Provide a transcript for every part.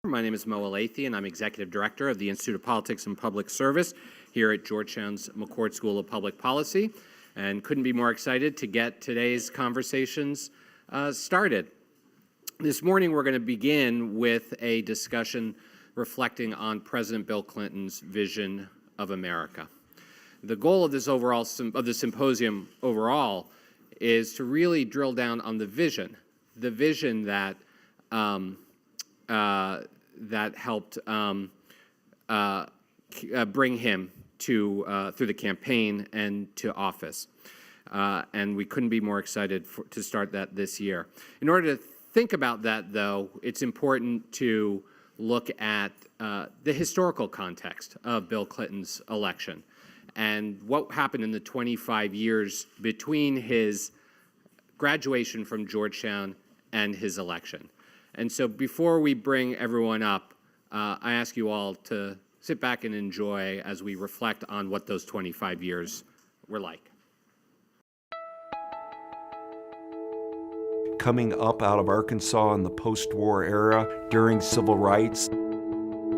My name is Mo Alathi, and I'm Executive Director of the Institute of Politics and Public Service here at Georgetown's McCourt School of Public Policy, and couldn't be more excited to get today's conversations started. This morning, we're going to begin with a discussion reflecting on President Bill Clinton's vision of America. The goal of this symposium overall is to really drill down on the vision that that helped bring him to through the campaign and to office. And we couldn't be more excited to start that this year. In order to think about that, though, it's important to look at the historical context of Bill Clinton's election and what happened in the 25 years between his graduation from Georgetown and his election. And so before we bring everyone up, I ask you all to sit back and enjoy as we reflect on what those 25 years were like. Coming up out of Arkansas in the post-war era during civil rights,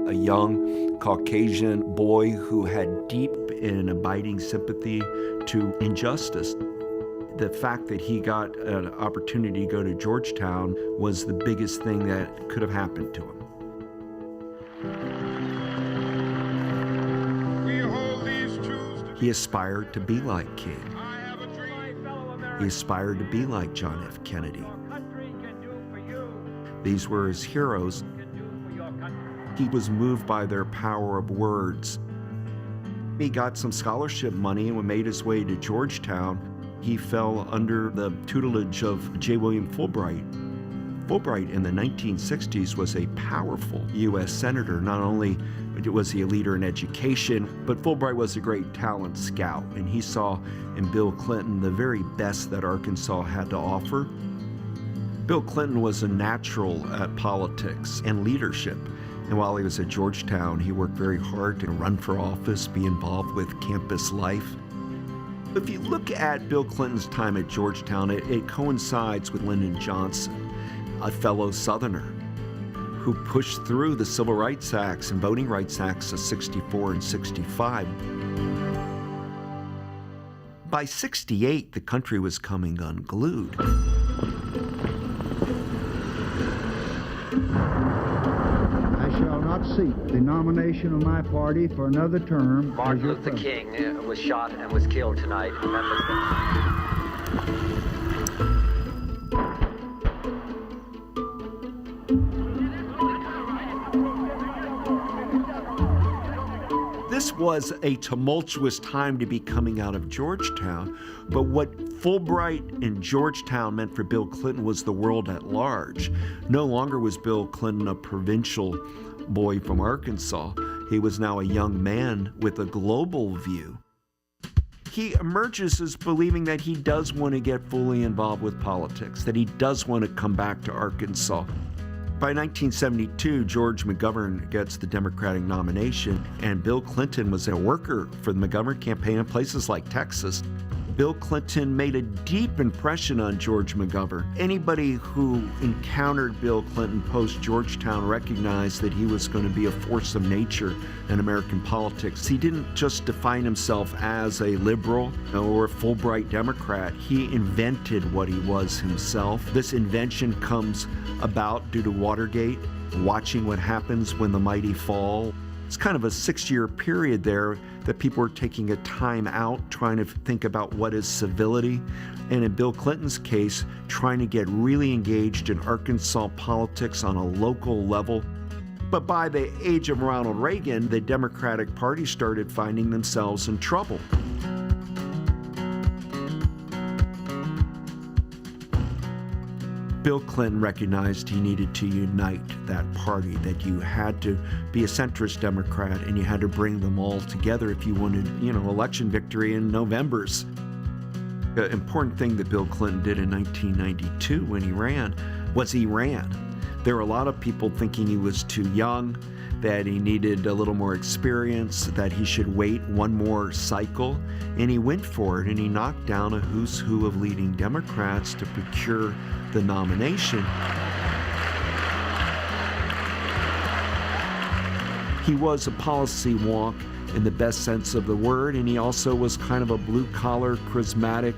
a young Caucasian boy who had deep and abiding sympathy to injustice. The fact that he got an opportunity to go to Georgetown was the biggest thing that could have happened to him. He aspired to be like King. He aspired to be like John F. Kennedy. These were his heroes. He was moved by their power of words. He got some scholarship money and made his way to Georgetown. He fell under the tutelage of J. William Fulbright. Fulbright in the 1960s was a powerful U.S. senator. Not only was he a leader in education, but Fulbright was a great talent scout, and he saw in Bill Clinton the very best that Arkansas had to offer. Bill Clinton was a natural at politics and leadership, and while he was at Georgetown, he worked very hard to run for office, be involved with campus life. If you look at Bill Clinton's time at Georgetown, it coincides with Lyndon Johnson, a fellow Southerner, who pushed through the Civil Rights Acts and Voting Rights Acts of '64 and '65. By '68, the country was coming unglued. I shall not seek the nomination of my party for another term. Martin Luther King was shot and was killed tonight in Memphis. This was a tumultuous time to be coming out of Georgetown, but what Fulbright and Georgetown meant for Bill Clinton was the world at large. No longer was Bill Clinton a provincial boy from Arkansas. He was now a young man with a global view. He emerges as believing that he does want to get fully involved with politics, that he does want to come back to Arkansas. By 1972, George McGovern gets the Democratic nomination, and Bill Clinton was a worker for the McGovern campaign in places like Texas. Bill Clinton made a deep impression on George McGovern. Anybody who encountered Bill Clinton post-Georgetown recognized that he was going to be a force of nature in American politics. He didn't just define himself as a liberal or a Fulbright Democrat. He invented what he was himself. This invention comes about due to Watergate, watching what happens when the mighty fall. It's kind of a 6-year period there that people are taking a time out, trying to think about what is civility. And in Bill Clinton's case, trying to get really engaged in Arkansas politics on a local level. But by the age of Ronald Reagan, the Democratic Party started finding themselves in trouble. Bill Clinton recognized he needed to unite that party, that you had to be a centrist Democrat and you had to bring them all together if you wanted, election victory in November's. The important thing that Bill Clinton did in 1992 when he ran was he ran. There were a lot of people thinking he was too young, that he needed a little more experience, that he should wait one more cycle, and he went for it, and he knocked down a who's who of leading Democrats to procure the nomination. He was a policy wonk in the best sense of the word, and he also was kind of a blue-collar, charismatic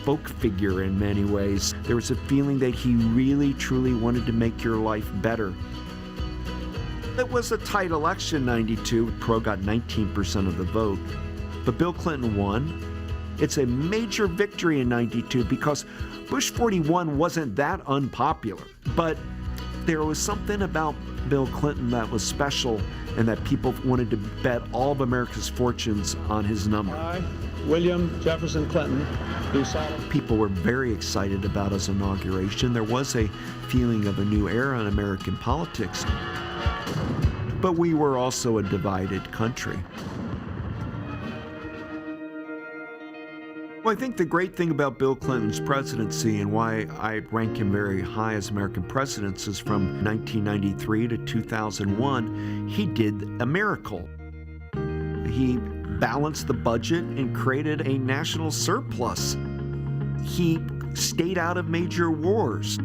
folk figure in many ways. There was a feeling that he really, truly wanted to make your life better. It was a tight election, 92. Pro got 19% of the vote, but Bill Clinton won. It's a major victory in 92 because Bush 41 wasn't that unpopular, but there was something about Bill Clinton that was special and that people wanted to bet all of America's fortunes on his number. I, William Jefferson Clinton, do solemnly. People were very excited about his inauguration. There was a feeling of a new era in American politics. But we were also a divided country. Well, I think the great thing about Bill Clinton's presidency and why I rank him very high as American president is from 1993 to 2001, he did a miracle. He balanced the budget and created a national surplus. He stayed out of major wars.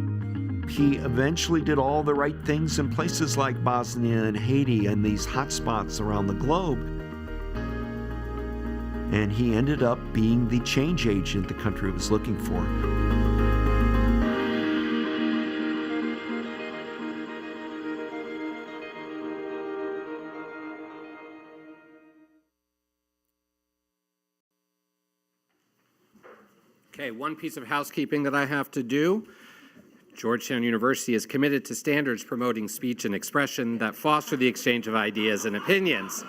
He eventually did all the right things in places like Bosnia and Haiti and these hot spots around the globe. And he ended up being the change agent the country was looking for. Okay, one piece of housekeeping that I have to do. Georgetown University is committed to standards promoting speech and expression that foster the exchange of ideas and opinions.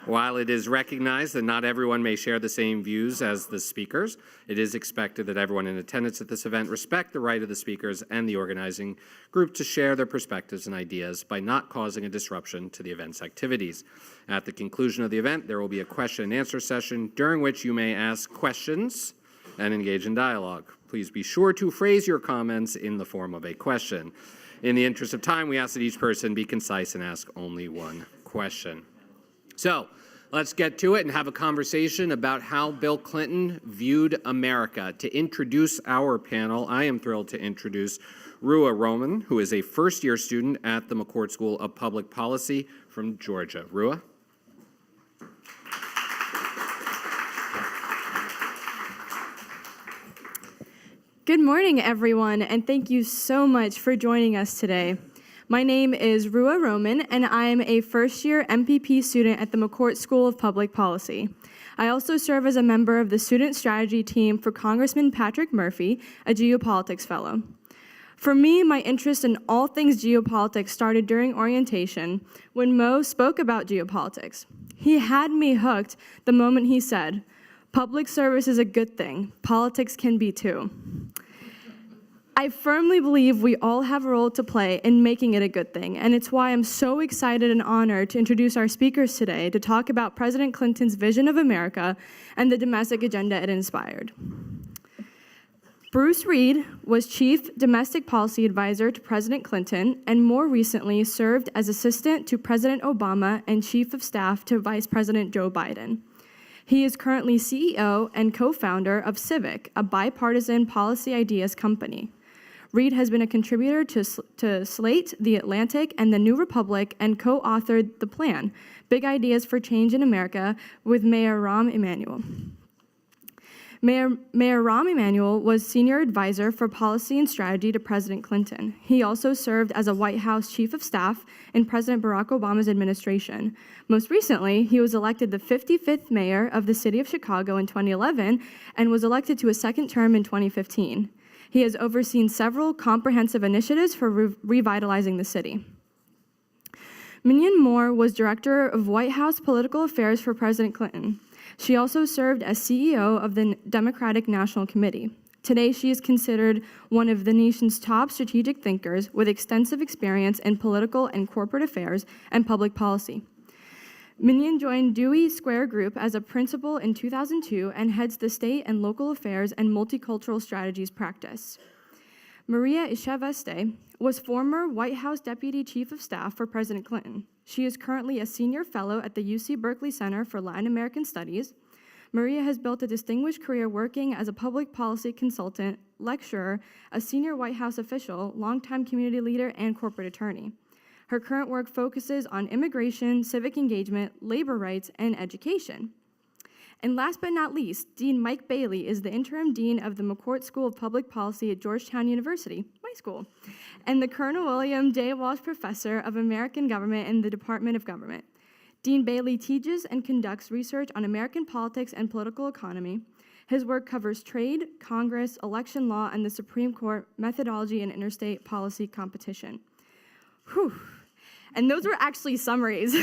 While it is recognized that not everyone may share the same views as the speakers, it is expected that everyone in attendance at this event respect the right of the speakers and the organizing group to share their perspectives and ideas by not causing a disruption to the event's activities. At the conclusion of the event, there will be a question and answer session during which you may ask questions and engage in dialogue. Please be sure to phrase your comments in the form of a question. In the interest of time, we ask that each person be concise and ask only one question. So, let's get to it and have a conversation about how Bill Clinton viewed America. To introduce our panel, I am thrilled to introduce Rua Roman, who is a first-year student at the McCourt School of Public Policy from Georgia. Rua? Good morning, everyone, and thank you so much for joining us today. My name is Rua Roman, and I am a first-year MPP student at the McCourt School of Public Policy. I also serve as a member of the Student Strategy Team for Congressman Patrick Murphy, a geopolitics fellow. For me, my interest in all things geopolitics started during orientation when Mo spoke about geopolitics. He had me hooked the moment he said, "Public service is a good thing. Politics can be too." I firmly believe we all have a role to play in making it a good thing, and it's why I'm so excited and honored to introduce our speakers today to talk about President Clinton's vision of America and the domestic agenda it inspired. Bruce Reed was Chief Domestic Policy Advisor to President Clinton and more recently served as Assistant to President Obama and Chief of Staff to Vice President Joe Biden. He is currently CEO and co-founder of Civic, a bipartisan policy ideas company. Reed has been a contributor to Slate, The Atlantic, and The New Republic, and co-authored The Plan, Big Ideas for Change in America, with Mayor Rahm Emanuel. Mayor Rahm Emanuel was senior advisor for policy and strategy to President Clinton. He also served as a White House chief of staff in President Barack Obama's administration. Most recently, he was elected the 55th mayor of the city of Chicago in 2011 and was elected to a second term in 2015. He has overseen several comprehensive initiatives for revitalizing the city. Mignon Moore was director of White House political affairs for President Clinton. She also served as CEO of the Democratic National Committee. Today, she is considered one of the nation's top strategic thinkers with extensive experience in political and corporate affairs and public policy. Mignon joined Dewey Square Group as a principal in 2002 and heads the state and local affairs and multicultural strategies practice. Maria Echaveste was former White House Deputy Chief of Staff for President Clinton. She is currently a senior fellow at the UC Berkeley Center for Latin American Studies. Maria has built a distinguished career working as a public policy consultant, lecturer, a senior White House official, longtime community leader, and corporate attorney. Her current work focuses on immigration, civic engagement, labor rights, and education. And last but not least, Dean Mike Bailey is the interim dean of the McCourt School of Public Policy at Georgetown University, my school, and the Colonel William J. Walsh Professor of American Government in the Department of Government. Dean Bailey teaches and conducts research on American politics and political economy. His work covers trade, Congress, election law, and the Supreme Court, methodology, and interstate policy competition. Whew. And those were actually summaries.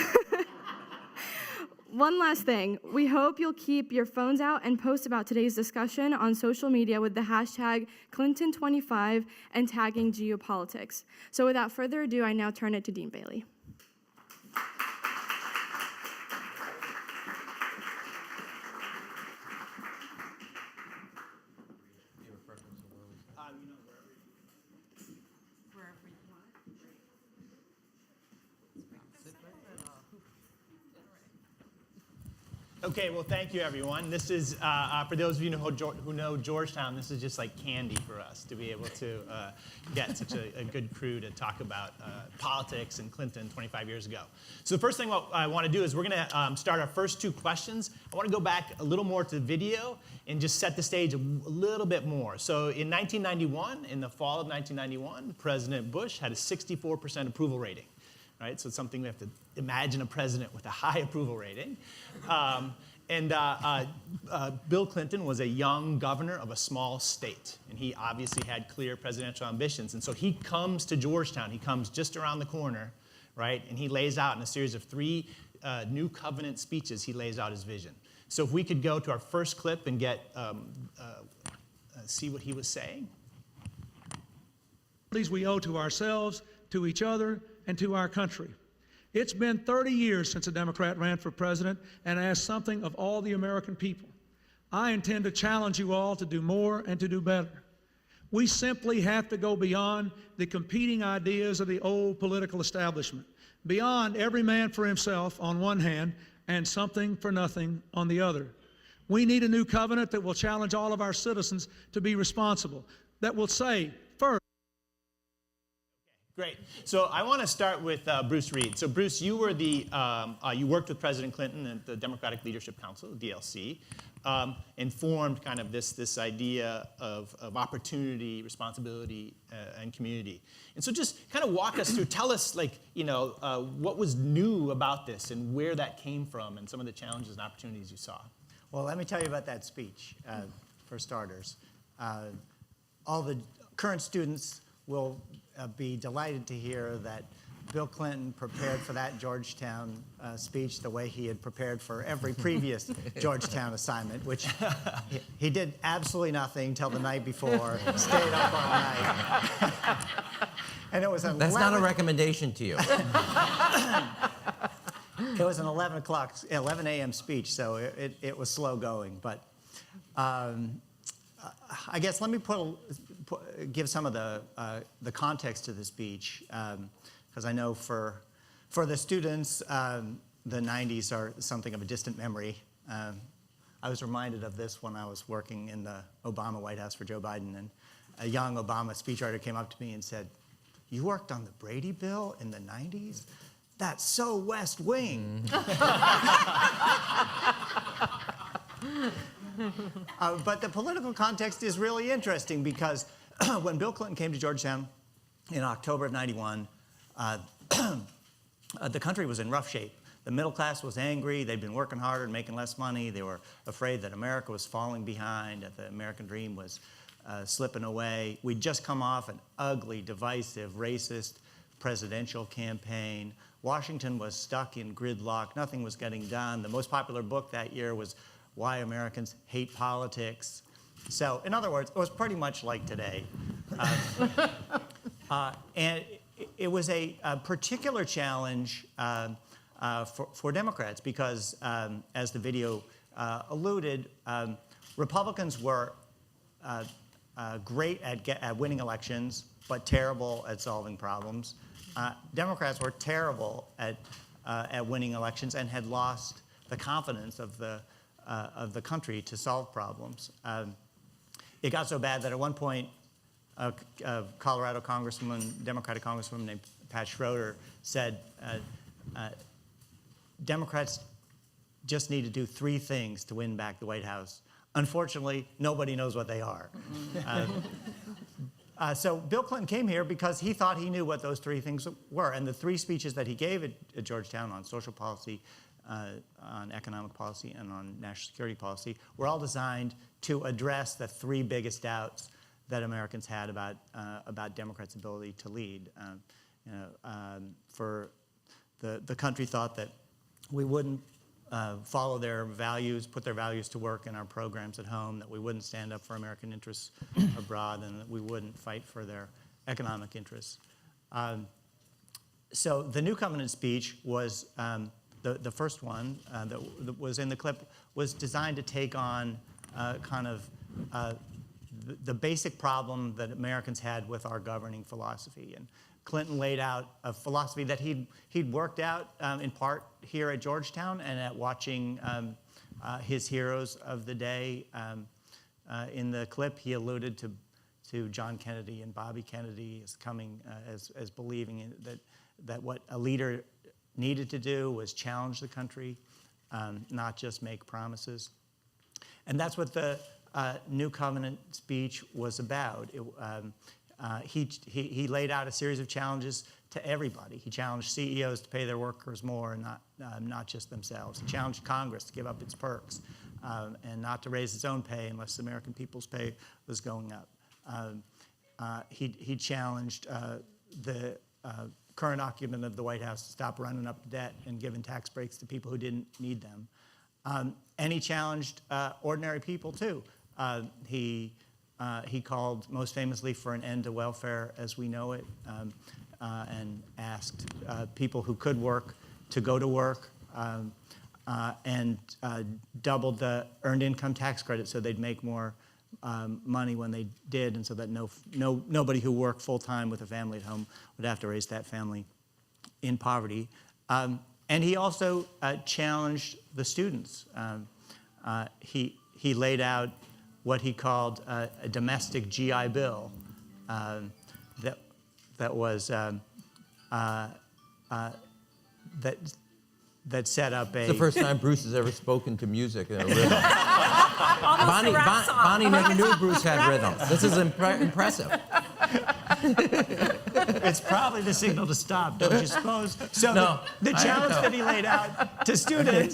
One last thing, we hope you'll keep your phones out and post about today's discussion on social media with the hashtag Clinton25 and tagging geopolitics. So without further ado, I now turn it to Dean Bailey. Okay, well, thank you, everyone. This is, for those of you who know Georgetown, this is just like candy for us to be able to get such a good crew to talk about politics and Clinton 25 years ago. So the first thing what I want to do is we're going to start our first two questions. I want to go back a little more to video and just set the stage a little bit more. So in 1991, in the fall of 1991, President Bush had a 64% approval rating. Right? So it's something we have to imagine a president with a high approval rating. Bill Clinton was a young governor of a small state, and he obviously had clear presidential ambitions. And so he comes to Georgetown. He comes just around the corner, right? And he lays out in a series of 3 New Covenant speeches, he lays out his vision. So if we could go to our first clip and get see what he was saying. We owe to ourselves, to each other, and to our country. It's been 30 years since a Democrat ran for president and asked something of all the American people. I intend to challenge you all to do more and to do better. We simply have to go beyond the competing ideas of the old political establishment, beyond every man for himself on one hand and something for nothing on the other. We need a new covenant that will challenge all of our citizens to be responsible, that will say, first, Great. So I want to start with Bruce Reed. So Bruce, you were you worked with President Clinton at the Democratic Leadership Council, DLC, and formed kind of this idea of opportunity, responsibility, and community. And so just kind of walk us through, tell us what was new about this and where that came from and some of the challenges and opportunities you saw. Well, let me tell you about that speech, for starters. All the current students will be delighted to hear that Bill Clinton prepared for that Georgetown speech the way he had prepared for every previous Georgetown assignment, which he did absolutely nothing till the night before, stayed up all night. And it was That's not a recommendation to you. It was an 11 a.m. speech, so it was slow going. But I guess let me give some of the context to the speech, because I know for the students, the 90s are something of a distant memory. I was reminded of this when I was working in the Obama White House for Joe Biden, and a young Obama speechwriter came up to me and said, "You worked on the Brady bill in the 90s? That's so West Wing." But the political context is really interesting because when Bill Clinton came to Georgetown in October of '91, the country was in rough shape. The middle class was angry. They'd been working harder and making less money. They were afraid that America was falling behind, that the American dream was slipping away. We'd just come off an ugly, divisive, racist presidential campaign. Washington was stuck in gridlock. Nothing was getting done. The most popular book that year was Why Americans Hate Politics. So, in other words, it was pretty much like today. And it was a particular challenge for Democrats because, as the video alluded, Republicans were great at winning elections, but terrible at solving problems. Democrats were terrible at winning elections and had lost the confidence of the country to solve problems. It got so bad that at one point, a Colorado Democratic congresswoman named Pat Schroeder said, Democrats just need to do 3 things to win back the White House. Unfortunately, nobody knows what they are. So Bill Clinton came here because he thought he knew what those 3 things were. And the 3 speeches that he gave at Georgetown on social policy, on economic policy, and on national security policy were all designed to address the 3 biggest doubts that Americans had about Democrats' ability to lead. For the country thought that we wouldn't follow their values, put their values to work in our programs at home, that we wouldn't stand up for American interests abroad, and that we wouldn't fight for their economic interests. So the New Covenant speech was the first one that was in the clip, was designed to take on the basic problem that Americans had with our governing philosophy. And Clinton laid out a philosophy that he'd worked out in part here at Georgetown and at watching his heroes of the day. In the clip, he alluded to John Kennedy and Bobby Kennedy as coming as believing that what a leader needed to do was challenge the country, not just make promises. And that's what the New Covenant speech was about. He laid out a series of challenges to everybody. He challenged CEOs to pay their workers more, and not just themselves. He challenged Congress to give up its perks and not to raise its own pay unless the American people's pay was going up. He challenged the current occupant of the White House to stop running up debt and giving tax breaks to people who didn't need them. And he challenged ordinary people, too. He called most famously for an end to welfare as we know it, and asked people who could work to go to work, and doubled the earned income tax credit so they'd make more money when they did, and so that nobody who worked full-time with a family at home would have to raise that family in poverty. And he also challenged the students. He laid out what he called a domestic GI Bill that was that set up a. It's the first time Bruce has ever spoken to music in a rhythm. Bonnie never knew Bruce had rhythm. This is impressive. It's probably the signal to stop, don't you suppose? So no, the challenge that he laid out to students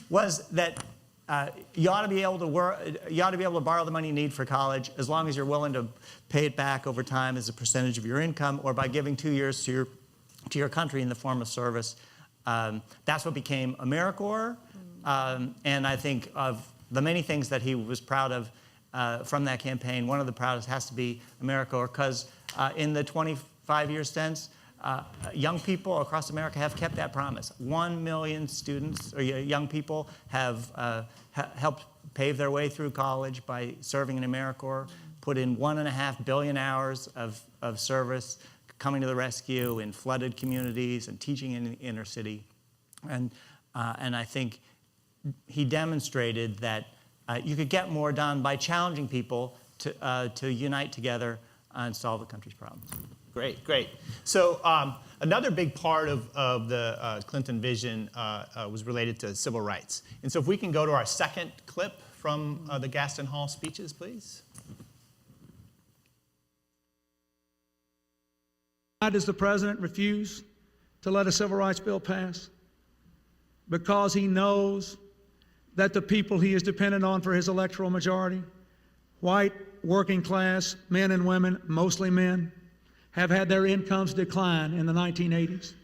was that you ought to be able to work. You ought to be able to borrow the money you need for college as long as you're willing to pay it back over time as a percentage of your income, or by giving 2 years to your country in the form of service. That's what became AmeriCorps, and I think of the many things that he was proud of from that campaign, one of the proudest has to be AmeriCorps, because in the 25 years since, young people across America have kept that promise. 1 million students, or young people, have helped pave their way through college by serving in AmeriCorps, put in 1.5 billion hours of service, coming to the rescue in flooded communities and teaching in the inner city. And I think he demonstrated that you could get more done by challenging people to unite together and solve the country's problems. Great, great. So another big part of the Clinton vision was related to civil rights. And so if we can go to our second clip from the Gaston Hall speeches, please. Why does the president refuse to let a civil rights bill pass? Because he knows that the people he is dependent on for his electoral majority, white, working class, men and women, mostly men, have had their incomes decline in the 1980s.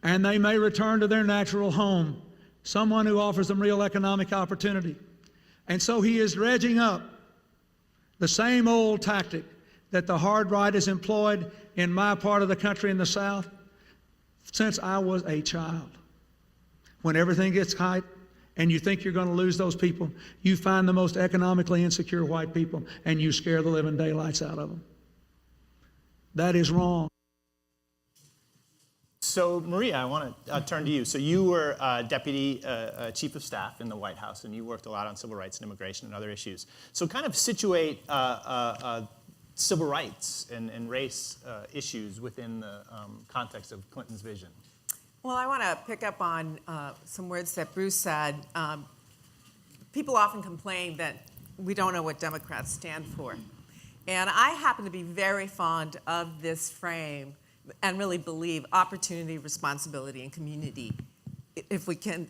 And they may return to their natural home, someone who offers them real economic opportunity. And so he is dredging up the same old tactic that the hard right has employed in my part of the country in the South since I was a child. When everything gets tight and you think you're going to lose those people, you find the most economically insecure white people and you scare the living daylights out of them. That is wrong. So Maria, I want to turn to you. So you were Deputy Chief of Staff in the White House, and you worked a lot on civil rights and immigration and other issues. So kind of situate civil rights and race issues within the context of Clinton's vision. Well, I want to pick up on some words that Bruce said. People often complain that we don't know what Democrats stand for. And I happen to be very fond of this frame and really believe opportunity, responsibility, and community. If we can,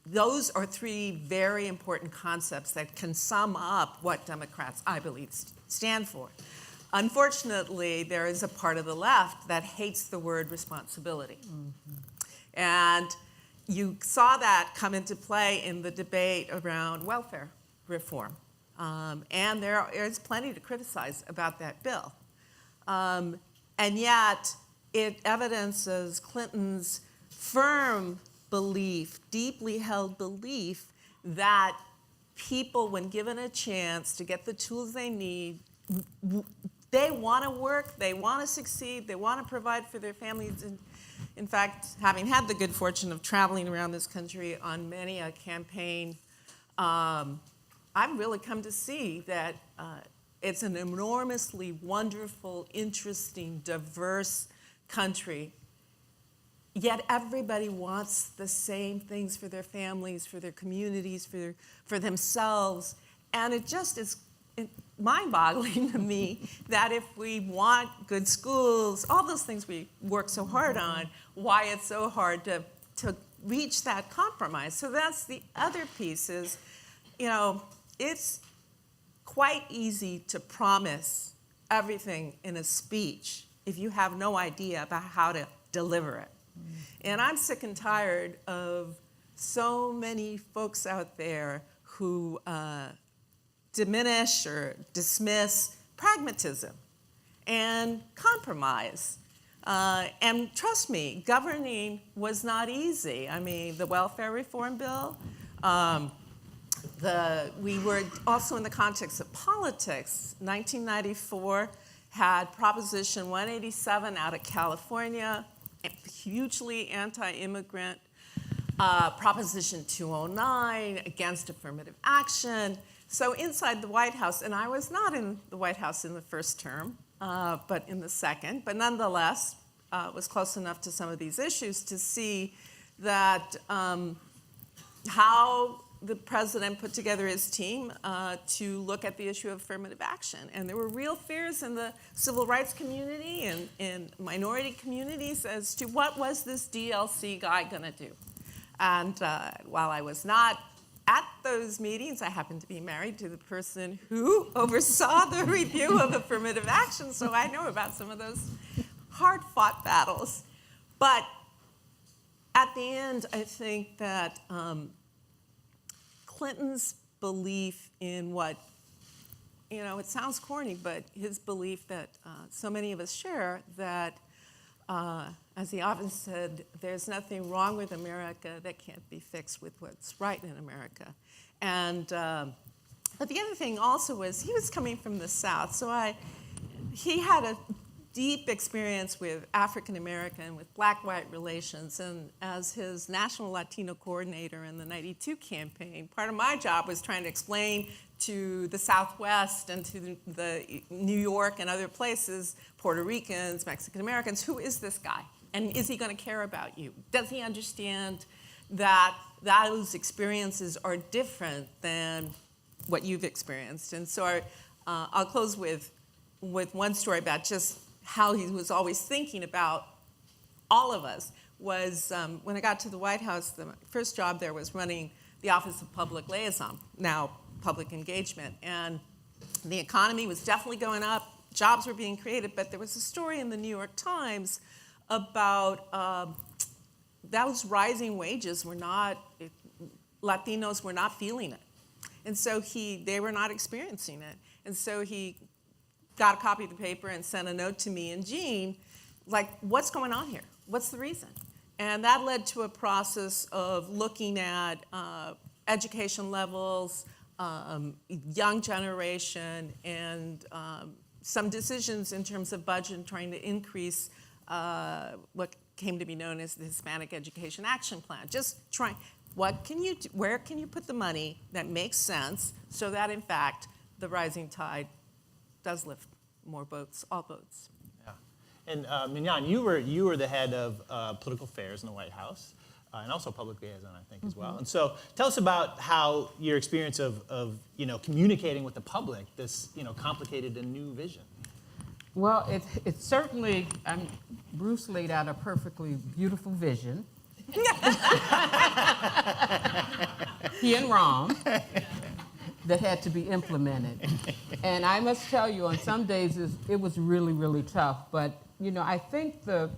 those are three very important concepts that can sum up what Democrats, I believe, stand for. Unfortunately, there is a part of the left that hates the word responsibility. And you saw that come into play in the debate around welfare reform. And there is plenty to criticize about that bill. And yet, it evidences Clinton's firm belief, deeply held belief, that people, when given a chance to get the tools they need, they want to work, they want to succeed, they want to provide for their families. And in fact, having had the good fortune of traveling around this country on many a campaign, I've really come to see that it's an enormously wonderful, interesting, diverse country, yet everybody wants the same things for their families, for their communities, for themselves. And it just is mind-boggling to me that if we want good schools, all those things we work so hard on, why it's so hard to reach that compromise. So that's the other piece is, it's quite easy to promise everything in a speech if you have no idea about how to deliver it. And I'm sick and tired of so many folks out there who diminish or dismiss pragmatism and compromise. And trust me, governing was not easy. I mean, the welfare reform bill, we were also in the context of politics. 1994 had Proposition 187 out of California, hugely anti-immigrant. Proposition 209 against affirmative action. So inside the White House, and I was not in the White House in the first term, but in the second, but nonetheless was close enough to some of these issues to see that how the president put together his team to look at the issue of affirmative action. And there were real fears in the civil rights community and in minority communities as to what was this DLC guy going to do. And while I was not at those meetings, I happened to be married to the person who oversaw the review of affirmative action, so I know about some of those hard-fought battles. But at the end, I think that Clinton's belief in what, it sounds corny, but his belief that so many of us share, that, as he often said, there's nothing wrong with America that can't be fixed with what's right in America. And, but the other thing also was he was coming from the South, so he had a deep experience with African American, with black-white relations, and as his national Latino coordinator in the '92 campaign, part of my job was trying to explain to the Southwest and to the New York and other places, Puerto Ricans, Mexican Americans, who is this guy? And is he going to care about you? Does he understand that those experiences are different than what you've experienced? And so I'll close with one story about just how he was always thinking about all of us. Was when I got to the White House, the first job there was running the Office of Public Liaison, now Public Engagement. And the economy was definitely going up, jobs were being created, but there was a story in the New York Times about those rising wages were not, Latinos were not feeling it. And so they were not experiencing it. And so he got a copy of the paper and sent a note to me and Jean, like, what's going on here? What's the reason? And that led to a process of looking at education levels, young generation, and some decisions in terms of budget and trying to increase what came to be known as the Hispanic Education Action Plan. Just trying, what can you do, where can you put the money that makes sense so that, in fact, the rising tide does lift more boats, all boats. Yeah. And Mignon, you were the head of political affairs in the White House, and also public liaison, I think, as well. And so tell us about how your experience of communicating with the public this complicated and new vision. Well, it's certainly, Bruce laid out a perfectly beautiful vision. He and Rom, that had to be implemented. And I must tell you, on some days it was really, really tough. But, I think the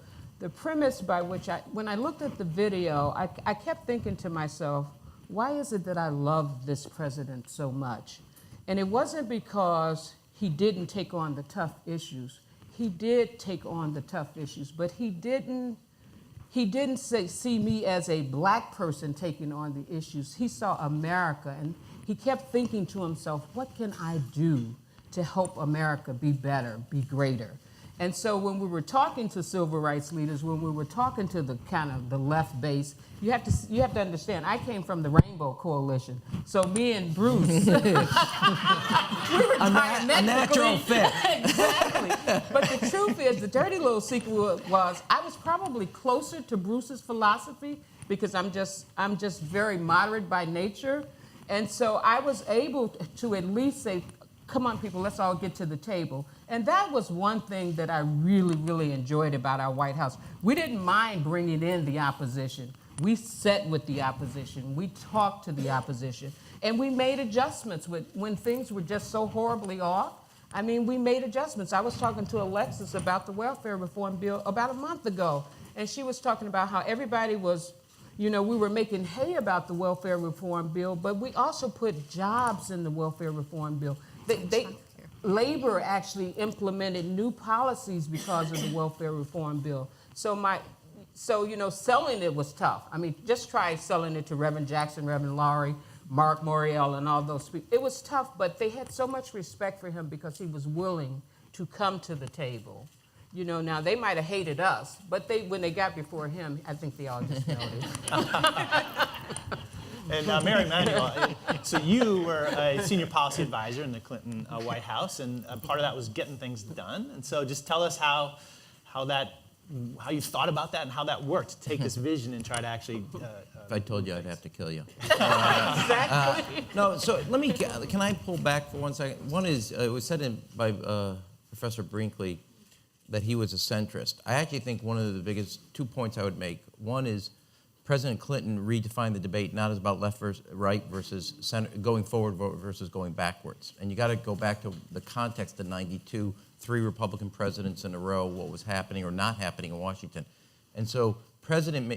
premise by which when I looked at the video, I kept thinking to myself, why is it that I love this president so much? And it wasn't because he didn't take on the tough issues. He did take on the tough issues, but he didn't see me as a black person taking on the issues. He saw America, and he kept thinking to himself, what can I do to help America be better, be greater? And so when we were talking to civil rights leaders, when we were talking to the kind of the left base, you have to understand, I came from the Rainbow Coalition. So me and Bruce, we were a natural fit. Exactly. But the truth is, the dirty little secret was I was probably closer to Bruce's philosophy because I'm just very moderate by nature. And so I was able to at least say, come on, people, let's all get to the table. And that was one thing that I really, really enjoyed about our White House. We didn't mind bringing in the opposition. We sat with the opposition. We talked to the opposition. And we made adjustments when things were just so horribly off. I mean, we made adjustments. I was talking to Alexis about the welfare reform bill about a month ago. And she was talking about how everybody was, we were making hay about the welfare reform bill, but we also put jobs in the welfare reform bill. Labor actually implemented new policies because of the welfare reform bill. So selling it was tough. I mean, just try selling it to Reverend Jackson, Reverend Laurie, Mark Morial, and all those people. It was tough, but they had so much respect for him because he was willing to come to the table. Now they might have hated us, but when they got before him, I think they all just noticed. And Mary Emanuel, so you were a senior policy advisor in the Clinton White House, and part of that was getting things done. And so just tell us how you thought about that and how that worked to take this vision and try to actually. If I told you, I'd have to kill you. Exactly. No, so can I pull back for 1 second? One is, it was said by Professor Brinkley that he was a centrist. I actually think one of the biggest 2 points I would make, one is President Clinton redefined the debate not as about left versus right versus center, going forward versus going backwards. And you got to go back to the context of '92, 3 Republican presidents in a row, what was happening or not happening in Washington. And so President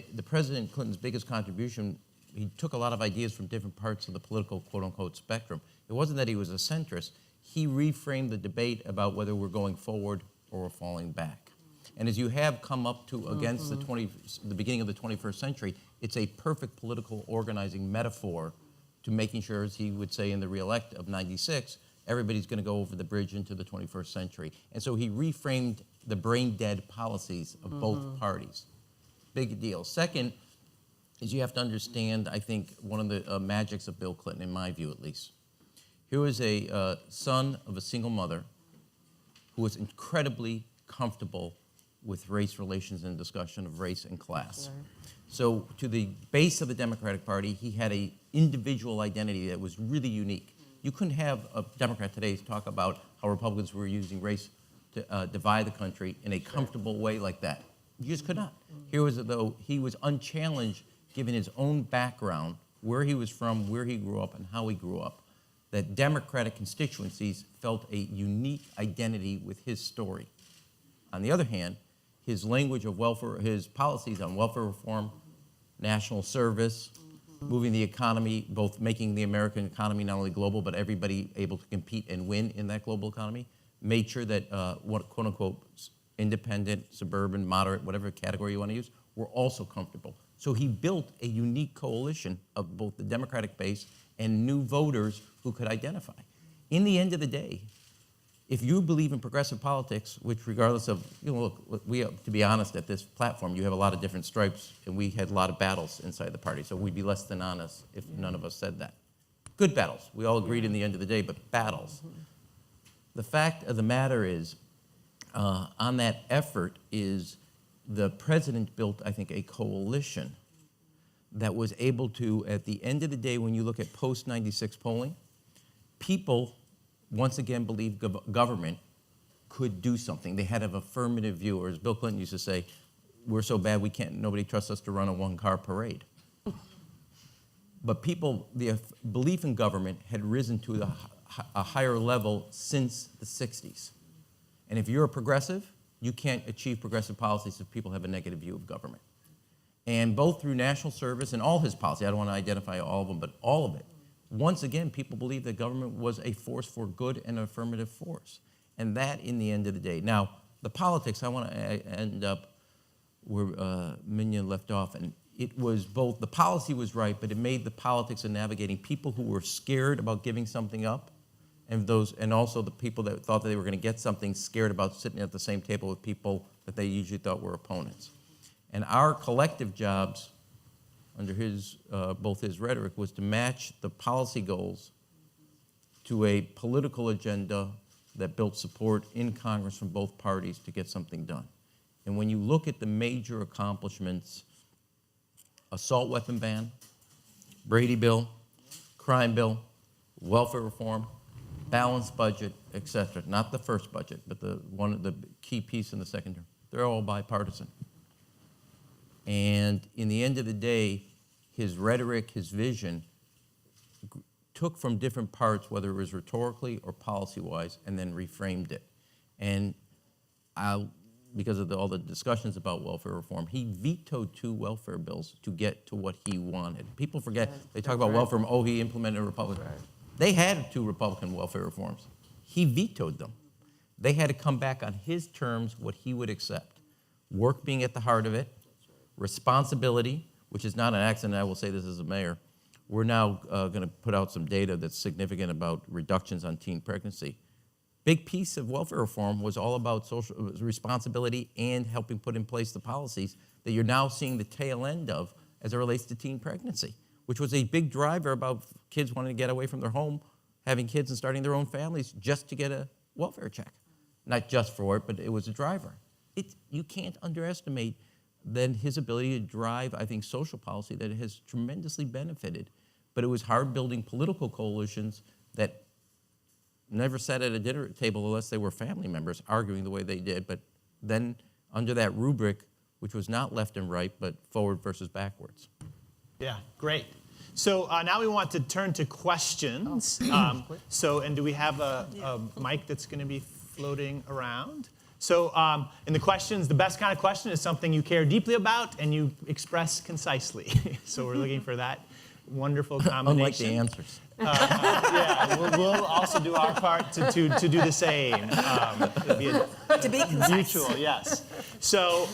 Clinton's biggest contribution, he took a lot of ideas from different parts of the political quote-unquote spectrum. It wasn't that he was a centrist. He reframed the debate about whether we're going forward or we're falling back. And as you have come up to against the beginning of the 21st century, it's a perfect political organizing metaphor to making sure, as he would say in the re-elect of '96, everybody's going to go over the bridge into the 21st century. And so he reframed the brain-dead policies of both parties. Big deal. Second is you have to understand, I think, one of the magics of Bill Clinton, in my view at least. He was a son of a single mother who was incredibly comfortable with race relations and discussion of race and class. Right. So to the base of the Democratic Party, he had an individual identity that was really unique. You couldn't have a Democrat today talk about how Republicans were using race to divide the country in a comfortable way like that. You just could not. Here was as though he was unchallenged, given his own background, where he was from, where he grew up, and how he grew up, that Democratic constituencies felt a unique identity with his story. On the other hand, his language of welfare, his policies on welfare reform, national service, moving the economy, both making the American economy not only global, but everybody able to compete and win in that global economy, made sure that what quote-unquote independent, suburban, moderate, whatever category you want to use, were also comfortable. So he built a unique coalition of both the Democratic base and new voters who could identify. In the end of the day, If you believe in progressive politics, which regardless of, look, we have, to be honest, at this platform, you have a lot of different stripes, and we had a lot of battles inside the party, so we'd be less than honest if none of us said that. Good battles. We all agreed in the end of the day, but battles. The fact of the matter is, on that effort is the president built, I think, a coalition that was able to, at the end of the day, when you look at post-96 polling, people once again believed government could do something. They had an affirmative view, or as Bill Clinton used to say, we're so bad nobody trusts us to run a one-car parade. But people, the belief in government had risen to a higher level since the 60s. And if you're a progressive, you can't achieve progressive policies if people have a negative view of government. And both through national service and all his policy, I don't want to identify all of them, but all of it, once again, people believed that government was a force for good and an affirmative force. And that in the end of the day. Now, the politics, I want to end up where Minion left off. And it was both, the policy was right, but it made the politics of navigating people who were scared about giving something up, and also the people that thought that they were going to get something, scared about sitting at the same table with people that they usually thought were opponents. And our collective jobs, under both his rhetoric, was to match the policy goals to a political agenda that built support in Congress from both parties to get something done. And when you look at the major accomplishments, assault weapon ban, Brady bill, crime bill, welfare reform, balanced budget, et cetera, not the first budget, but the key piece in the second term, they're all bipartisan. And in the end of the day, his rhetoric, his vision, took from different parts, whether it was rhetorically or policy-wise, and then reframed it. And because of all the discussions about welfare reform, he vetoed 2 welfare bills to get to what he wanted. People forget, they talk about welfare, he implemented a Republican. Right. They had 2 Republican welfare reforms. He vetoed them. They had to come back on his terms, what he would accept. Work being at the heart of it, responsibility, which is not an accident, I will say this as a mayor. We're now going to put out some data that's significant about reductions on teen pregnancy. Big piece of welfare reform was all about social responsibility and helping put in place the policies that you're now seeing the tail end of as it relates to teen pregnancy, which was a big driver about kids wanting to get away from their home, having kids and starting their own families just to get a welfare check. Not just for it, but it was a driver. You can't underestimate then his ability to drive, I think, social policy that has tremendously benefited. But it was hard building political coalitions that never sat at a dinner table unless they were family members arguing the way they did. But then under that rubric, which was not left and right, but forward versus backwards. Yeah, great. So now we want to turn to questions. And do we have a mic that's going to be floating around? So in the questions, the best kind of question is something you care deeply about and you express concisely. So we're looking for that wonderful combination. Unlike the answers. We'll also do our part to do the same. To be concise. Mutual, yes. So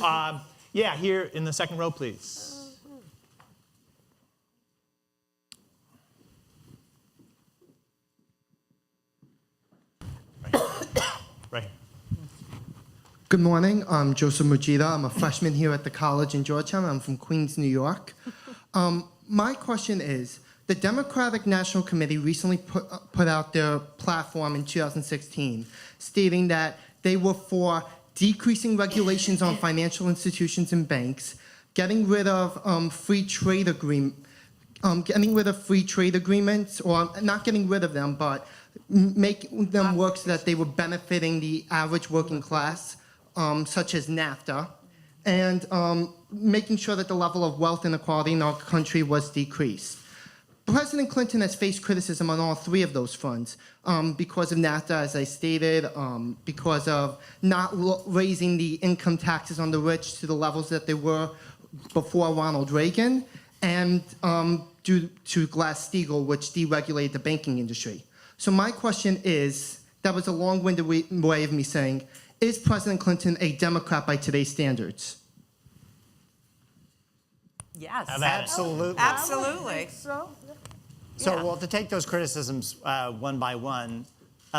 here in the second row, please. Right here. Good morning. I'm Joseph Mujita. I'm a freshman here at the college in Georgetown. I'm from Queens, New York. My question is, the Democratic National Committee recently put out their platform in 2016, stating that they were for decreasing regulations on financial institutions and banks, getting rid of free trade agreements, or not getting rid of them, but making them work so that they were benefiting the average working class, such as NAFTA, and making sure that the level of wealth inequality in our country was decreased. President Clinton has faced criticism on all 3 of those fronts because of NAFTA, as I stated, because of not raising the income taxes on the rich to the levels that they were before Ronald Reagan, and due to Glass-Steagall, which deregulated the banking industry. So my question is, that was a long-winded way of me saying, is President Clinton a Democrat by today's standards? Yes. Absolutely. Absolutely. So, well, to take those criticisms one by one,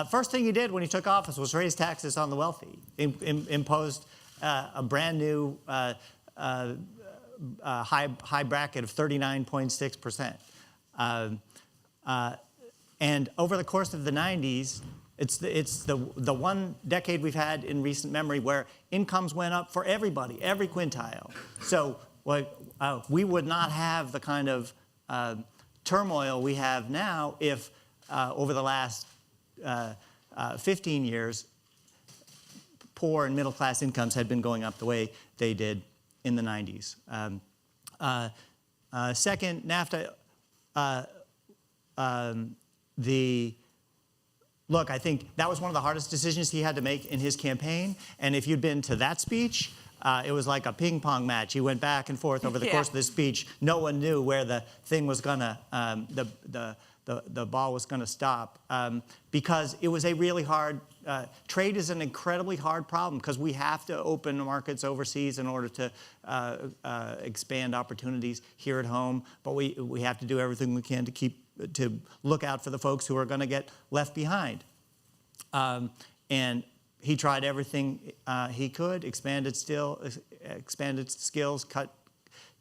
first thing he did when he took office was raise taxes on the wealthy, imposed a brand new high bracket of 39.6%. And over the course of the 90s, it's the one decade we've had in recent memory where incomes went up for everybody, every quintile. So we would not have the kind of turmoil we have now if over the last 15 years, poor and middle class incomes had been going up the way they did in the 90s. Second, NAFTA, look, I think that was one of the hardest decisions he had to make in his campaign. And if you'd been to that speech, it was like a ping pong match. He went back and forth over the course of the speech. No one knew where the thing was gonna, the ball was gonna stop, because it was a really hard, trade is an incredibly hard problem because we have to open markets overseas in order to expand opportunities here at home. But we have to do everything we can to look out for the folks who are going to get left behind. And he tried everything he could, expanded skills, cut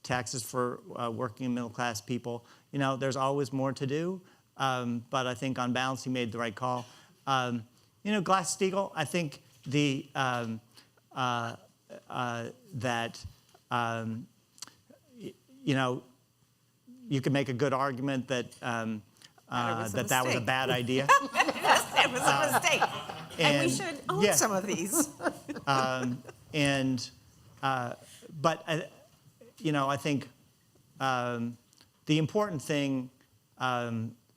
taxes for working and middle class people. You know, there's always more to do, but I think on balance he made the right call. You know, Glass-Steagall, I think you know, you could make a good argument that that was a bad idea. It was a mistake. And we should own some of these. But you know, I think the important thing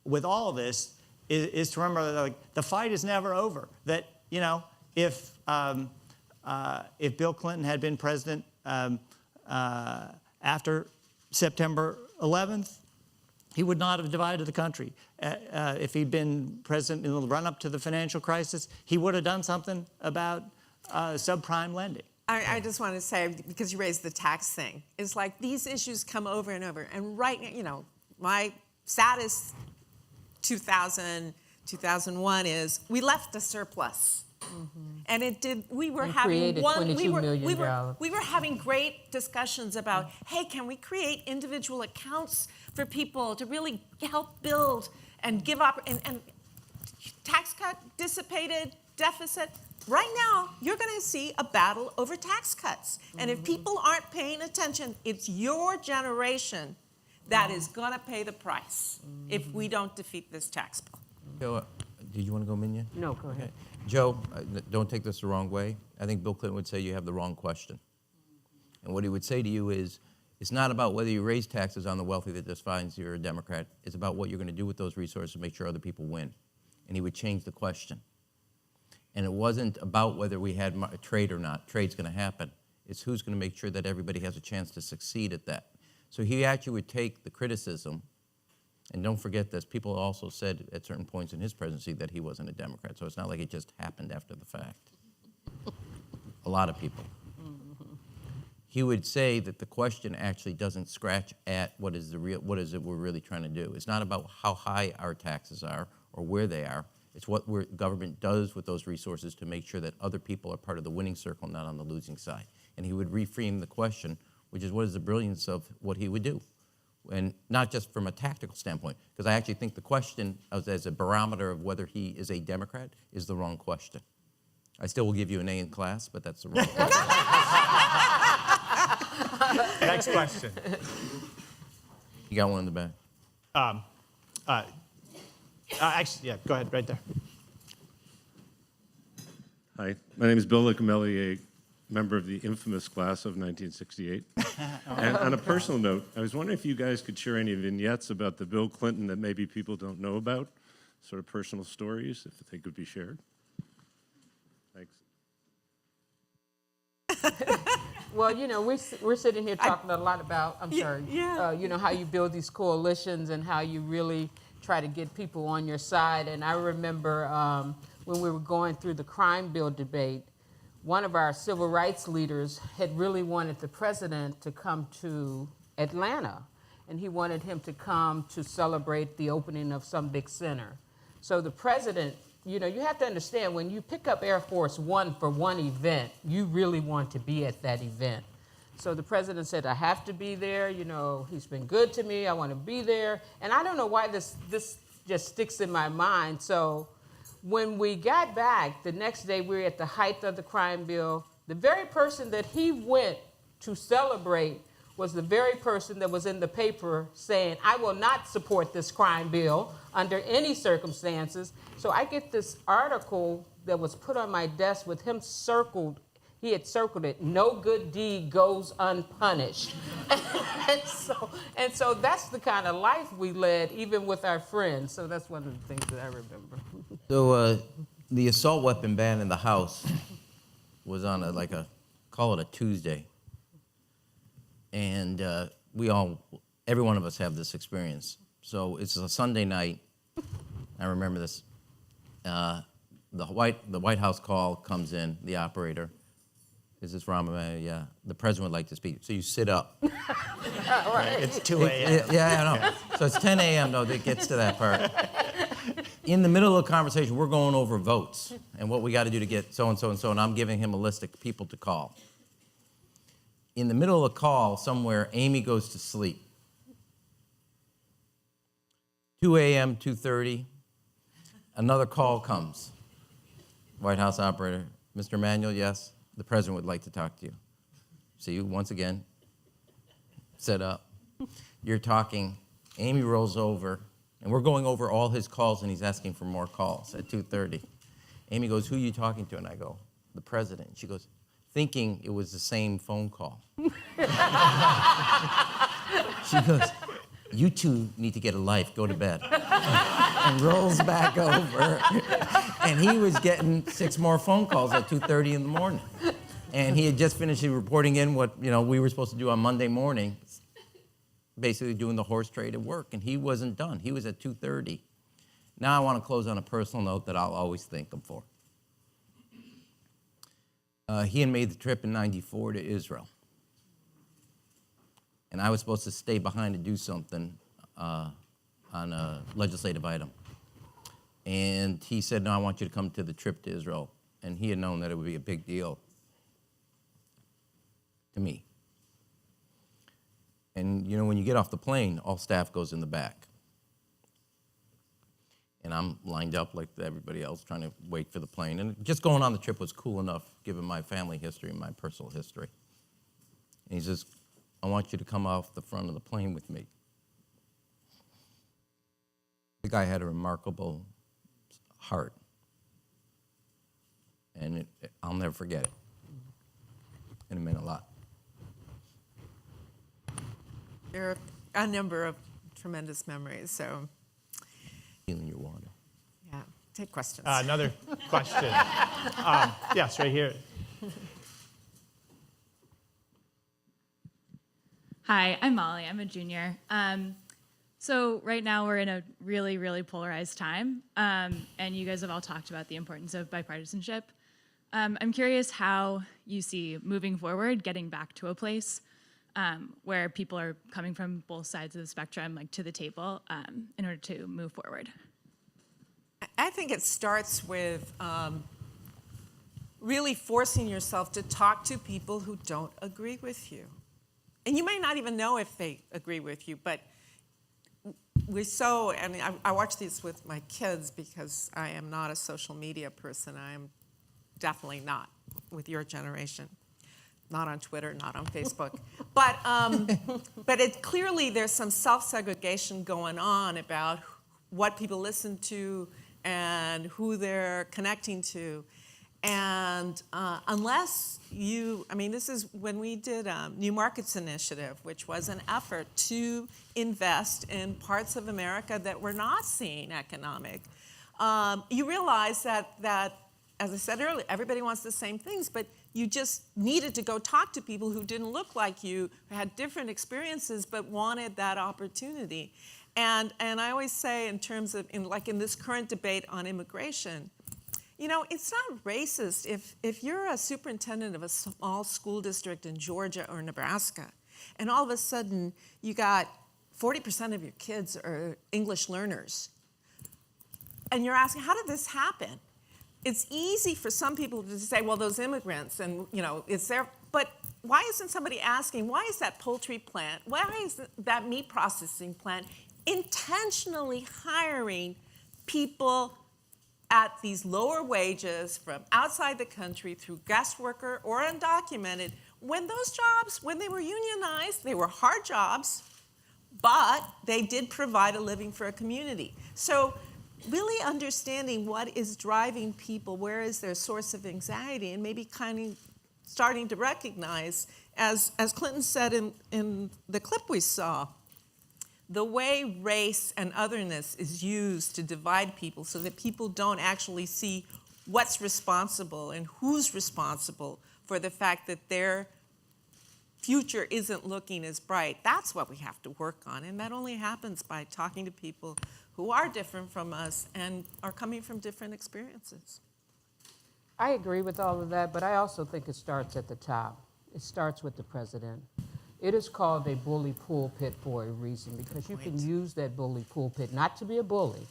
with all of this is to remember that, like, the fight is never over. That, you know, if Bill Clinton had been president after September 11th, he would not have divided the country. If he'd been president in the run-up to the financial crisis, he would have done something about subprime lending. I just want to say, because you raised the tax thing, it's like these issues come over and over. And right now, you know, my saddest 2001 is we left a surplus. And it did. We were having we were having great discussions about, hey, can we create individual accounts for people to really help build and give up and tax cut, dissipated, deficit. Right now, you're going to see a battle over tax cuts. And if people aren't paying attention, it's your generation that is going to pay the price if we don't defeat this tax bill. Joe, did you want to go, Minya? No, go ahead. Okay. Joe, don't take this the wrong way. I think Bill Clinton would say you have the wrong question. And what he would say to you is, it's not about whether you raise taxes on the wealthy that defines you're a Democrat. It's about what you're going to do with those resources to make sure other people win. And he would change the question. And it wasn't about whether we had a trade or not. Trade's going to happen. It's who's going to make sure that everybody has a chance to succeed at that. So he actually would take the criticism, and don't forget this, people also said at certain points in his presidency that he wasn't a Democrat, so it's not like it just happened after the fact. A lot of people. He would say that the question actually doesn't scratch at what is it we're really trying to do. It's not about how high our taxes are or where they are. It's what government does with those resources to make sure that other people are part of the winning circle, not on the losing side. And he would reframe the question, which is what is the brilliance of what he would do? And not just from a tactical standpoint, because I actually think the question as a barometer of whether he is a Democrat is the wrong question. I still will give you an A in class, but that's the wrong question. Next question. You got one in the back. Actually, yeah, go ahead, right there. Hi, my name is Bill Licamelli, a member of the infamous class of 1968. And on a personal note, I was wondering if you guys could share any vignettes about the Bill Clinton that maybe people don't know about, sort of personal stories, if they could be shared. Thanks. Well, you know, we're sitting here talking a lot about, you know, how you build these coalitions and how you really try to get people on your side. And I remember when we were going through the crime bill debate, one of our civil rights leaders had really wanted the president to come to Atlanta, and he wanted him to come to celebrate the opening of some big center. So the president you know, you have to understand when you pick up Air Force One for one event, you really want to be at that event. So the president said, I have to be there. You know, he's been good to me. I want to be there. And I don't know why this just sticks in my mind. So when we got back, the next day we were at the height of the crime bill. The very person that he went to celebrate was the very person that was in the paper saying, I will not support this crime bill under any circumstances. So I get this article that was put on my desk with him circled. He had circled it, no good deed goes unpunished. and so that's the kind of life we led, even with our friends. So that's one of the things that I remember. So the assault weapon ban in the House was on call it a Tuesday. And every one of us have this experience. So it's a Sunday night. I remember this. The White House call comes in, the operator. Is this Rama? Yeah. The president would like to speak. So you sit up. Right. It's 2 a.m. Yeah, I know. So it's 10 a.m. though, that gets to that part. In the middle of the conversation, we're going over votes and what we got to do to get so-and-so and so, and I'm giving him a list of people to call. In the middle of the call, somewhere, Amy goes to sleep. 2 a.m., 2:30, another call comes. White House operator, Mr. Emanuel, yes, the president would like to talk to you. See you once again. Set up. You're talking. Amy rolls over, and we're going over all his calls, and he's asking for more calls at 2:30. Amy goes, who are you talking to? And I go, the president. She goes, thinking it was the same phone call. She goes, you two need to get a life, go to bed. And rolls back over. And he was getting 6 more phone calls at 2:30 in the morning. And he had just finished reporting in what we were supposed to do on Monday morning, basically doing the horse trade at work. And he wasn't done. He was at 2:30. Now I want to close on a personal note that I'll always thank him for. He had made the trip in '94 to Israel. And I was supposed to stay behind to do something on a legislative item. And he said, no, I want you to come to the trip to Israel. And he had known that it would be a big deal to me. And when you get off the plane, all staff goes in the back. And I'm lined up like everybody else trying to wait for the plane. And just going on the trip was cool enough, given my family history and my personal history. And he says, I want you to come off the front of the plane with me. The guy had a remarkable heart. And I'll never forget it. And it meant a lot. There are a number of tremendous memories, so. Feeling your water. Yeah, take questions. Another question. Yes, right here. Hi, I'm Molly. I'm a junior. So right now we're in a really, really polarized time, and you guys have all talked about the importance of bipartisanship. I'm curious how you see moving forward, getting back to a place where people are coming from both sides of the spectrum, like to the table, in order to move forward. I think it starts with really forcing yourself to talk to people who don't agree with you. And you may not even know if they agree with you, but I watch these with my kids because I am not a social media person. I am definitely not with your generation. Not on Twitter, not on Facebook. But clearly there's some self-segregation going on about what people listen to and who they're connecting to. And unless this is when we did New Markets Initiative, which was an effort to invest in parts of America that were not seeing economic. You realize that, as I said earlier, everybody wants the same things, but you just needed to go talk to people who didn't look like you, who had different experiences, but wanted that opportunity. And I always say in terms of, in this current debate on immigration, it's not racist if you're a superintendent of a small school district in Georgia or Nebraska, and all of a sudden you got 40% of your kids are English learners. and you're asking, how did this happen? It's easy for some people to say, well, those immigrants, and it's their, but why isn't somebody asking, why is that poultry plant, why is that meat processing plant intentionally hiring people at these lower wages from outside the country through guest worker or undocumented, when those jobs, when they were unionized, they were hard jobs, but they did provide a living for a community. So really understanding what is driving people, where is their source of anxiety, and maybe kind of starting to recognize, as Clinton said in the clip we saw, the way race and otherness is used to divide people so that people don't actually see what's responsible and who's responsible for the fact that their future isn't looking as bright. That's what we have to work on, and that only happens by talking to people who are different from us and are coming from different experiences. I agree with all of that, but I also think it starts at the top. It starts with the president. It is called a bully pulpit for a reason, because you can use that bully pulpit not to be a bully,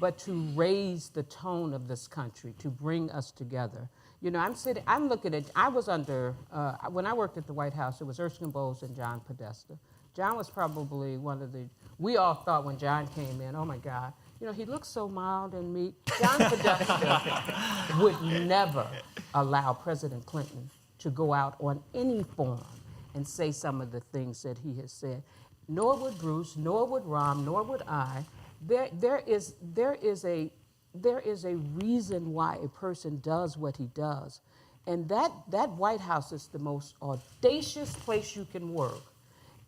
but to raise the tone of this country, to bring us together. I'm looking at, I was under, when I worked at the White House, it was Erskine Bowles and John Podesta. John was probably one of the, we all thought when John came in, oh my God, he looks so mild and meek. John Podesta would never allow President Clinton to go out on any forum and say some of the things that he has said. Nor would Bruce, nor would Rahm, nor would I. There is a reason why a person does what he does. And that White House is the most audacious place you can work.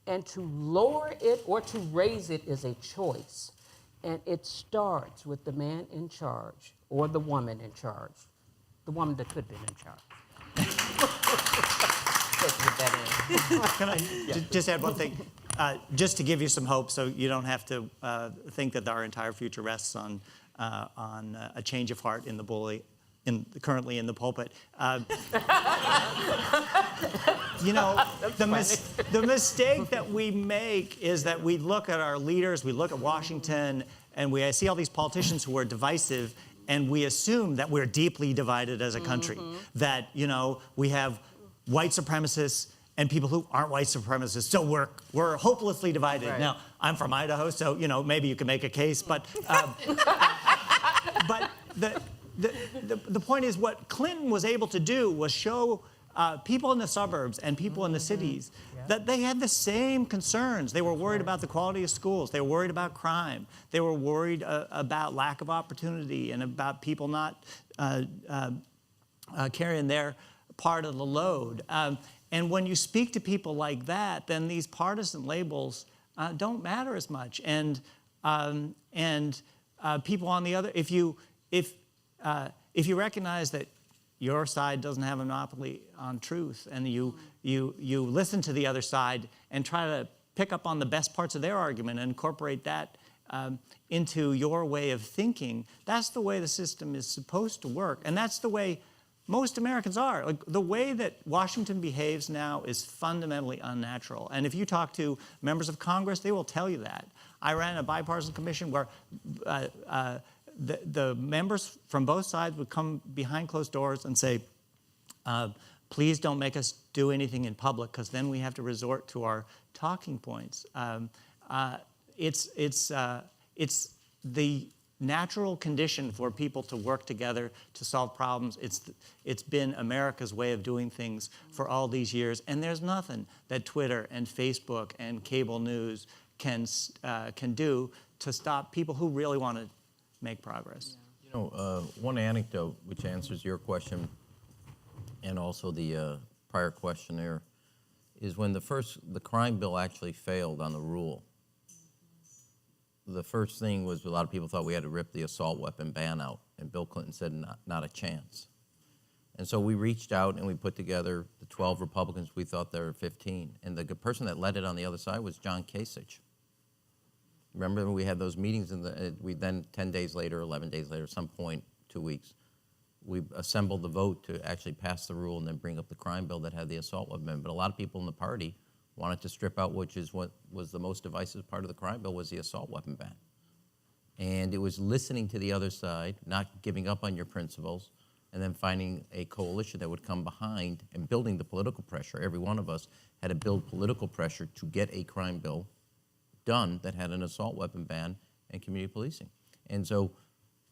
And to lower it or to raise it is a choice. And it starts with the man in charge or the woman in charge. The woman that could have been in charge. Can I just add one thing? Just to give you some hope so you don't have to think that our entire future rests on a change of heart in the bully, currently in the pulpit. The mistake that we make is that we look at our leaders, we look at Washington, and we see all these politicians who are divisive, and we assume that we're deeply divided as a country. That, we have white supremacists and people who aren't white supremacists, so we're hopelessly divided. Right. Now, I'm from Idaho, so maybe you can make a case, but but the point is, what Clinton was able to do was show people in the suburbs and people in the cities that they had the same concerns. They were worried about the quality of schools. They were worried about crime. They were worried about lack of opportunity and about people not carrying their part of the load. And when you speak to people like that, then these partisan labels don't matter as much. And people on the other, if you recognize that your side doesn't have a monopoly on truth, and you listen to the other side and try to pick up on the best parts of their argument and incorporate that into your way of thinking, that's the way the system is supposed to work. And that's the way most Americans are. Like, the way that Washington behaves now is fundamentally unnatural. And if you talk to members of Congress, they will tell you that. I ran a bipartisan commission where the members from both sides would come behind closed doors and say, please don't make us do anything in public, because then we have to resort to our talking points. It's the natural condition for people to work together to solve problems. It's been America's way of doing things for all these years, and there's nothing that Twitter and Facebook and cable news can do to stop people who really want to make progress. One anecdote which answers your question and also the prior questionnaire is when the crime bill actually failed on the rule. The first thing was a lot of people thought we had to rip the assault weapon ban out, and Bill Clinton said not a chance. And so we reached out and we put together the 12 Republicans. We thought there were 15, and the person that led it on the other side was John Kasich. Remember when we had those meetings, and we then 10 days later, 11 days later, some point, 2 weeks, we assembled the vote to actually pass the rule and then bring up the crime bill that had the assault weapon. But a lot of people in the party wanted to strip out, which is what was the most divisive part of the crime bill, was the assault weapon ban. And it was listening to the other side, not giving up on your principles, and then finding a coalition that would come behind and building the political pressure. Every one of us had to build political pressure to get a crime bill done that had an assault weapon ban and community policing. And so,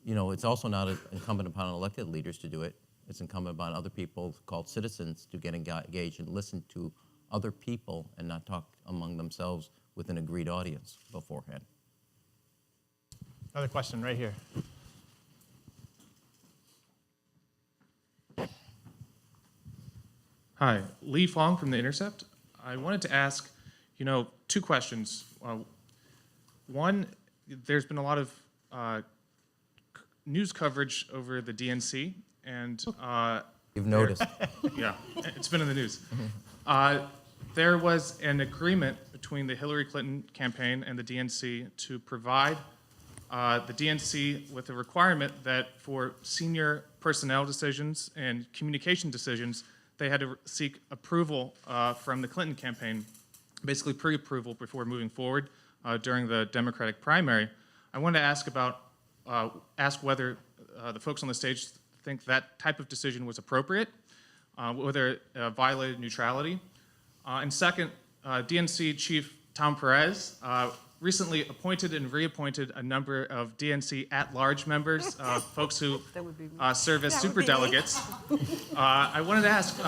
it's also not incumbent upon elected leaders to do it. It's incumbent upon other people called citizens to get engaged and listen to other people and not talk among themselves with an agreed audience beforehand. Another question right here. Hi, Lee Fong from The Intercept. I wanted to ask, two questions. One, there's been a lot of news coverage over the DNC, and you've noticed. Yeah, it's been in the news. There was an agreement between the Hillary Clinton campaign and the DNC to provide the DNC with a requirement that for senior personnel decisions and communication decisions, they had to seek approval from the Clinton campaign, basically pre-approval before moving forward during the Democratic primary. I wanted to ask whether the folks on the stage think that type of decision was appropriate, whether it violated neutrality. And second, DNC Chief Tom Perez recently appointed and reappointed a number of DNC at-large members, folks who serve as superdelegates. I wanted to ask,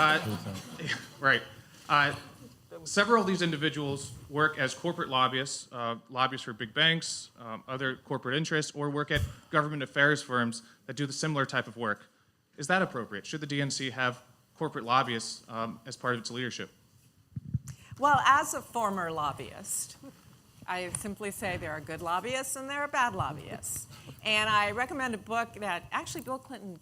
several of these individuals work as corporate lobbyists, lobbyists for big banks, other corporate interests, or work at government affairs firms that do the similar type of work. Is that appropriate? Should the DNC have corporate lobbyists as part of its leadership? Well, as a former lobbyist, I simply say there are good lobbyists and there are bad lobbyists. And I recommend a book that actually Bill Clinton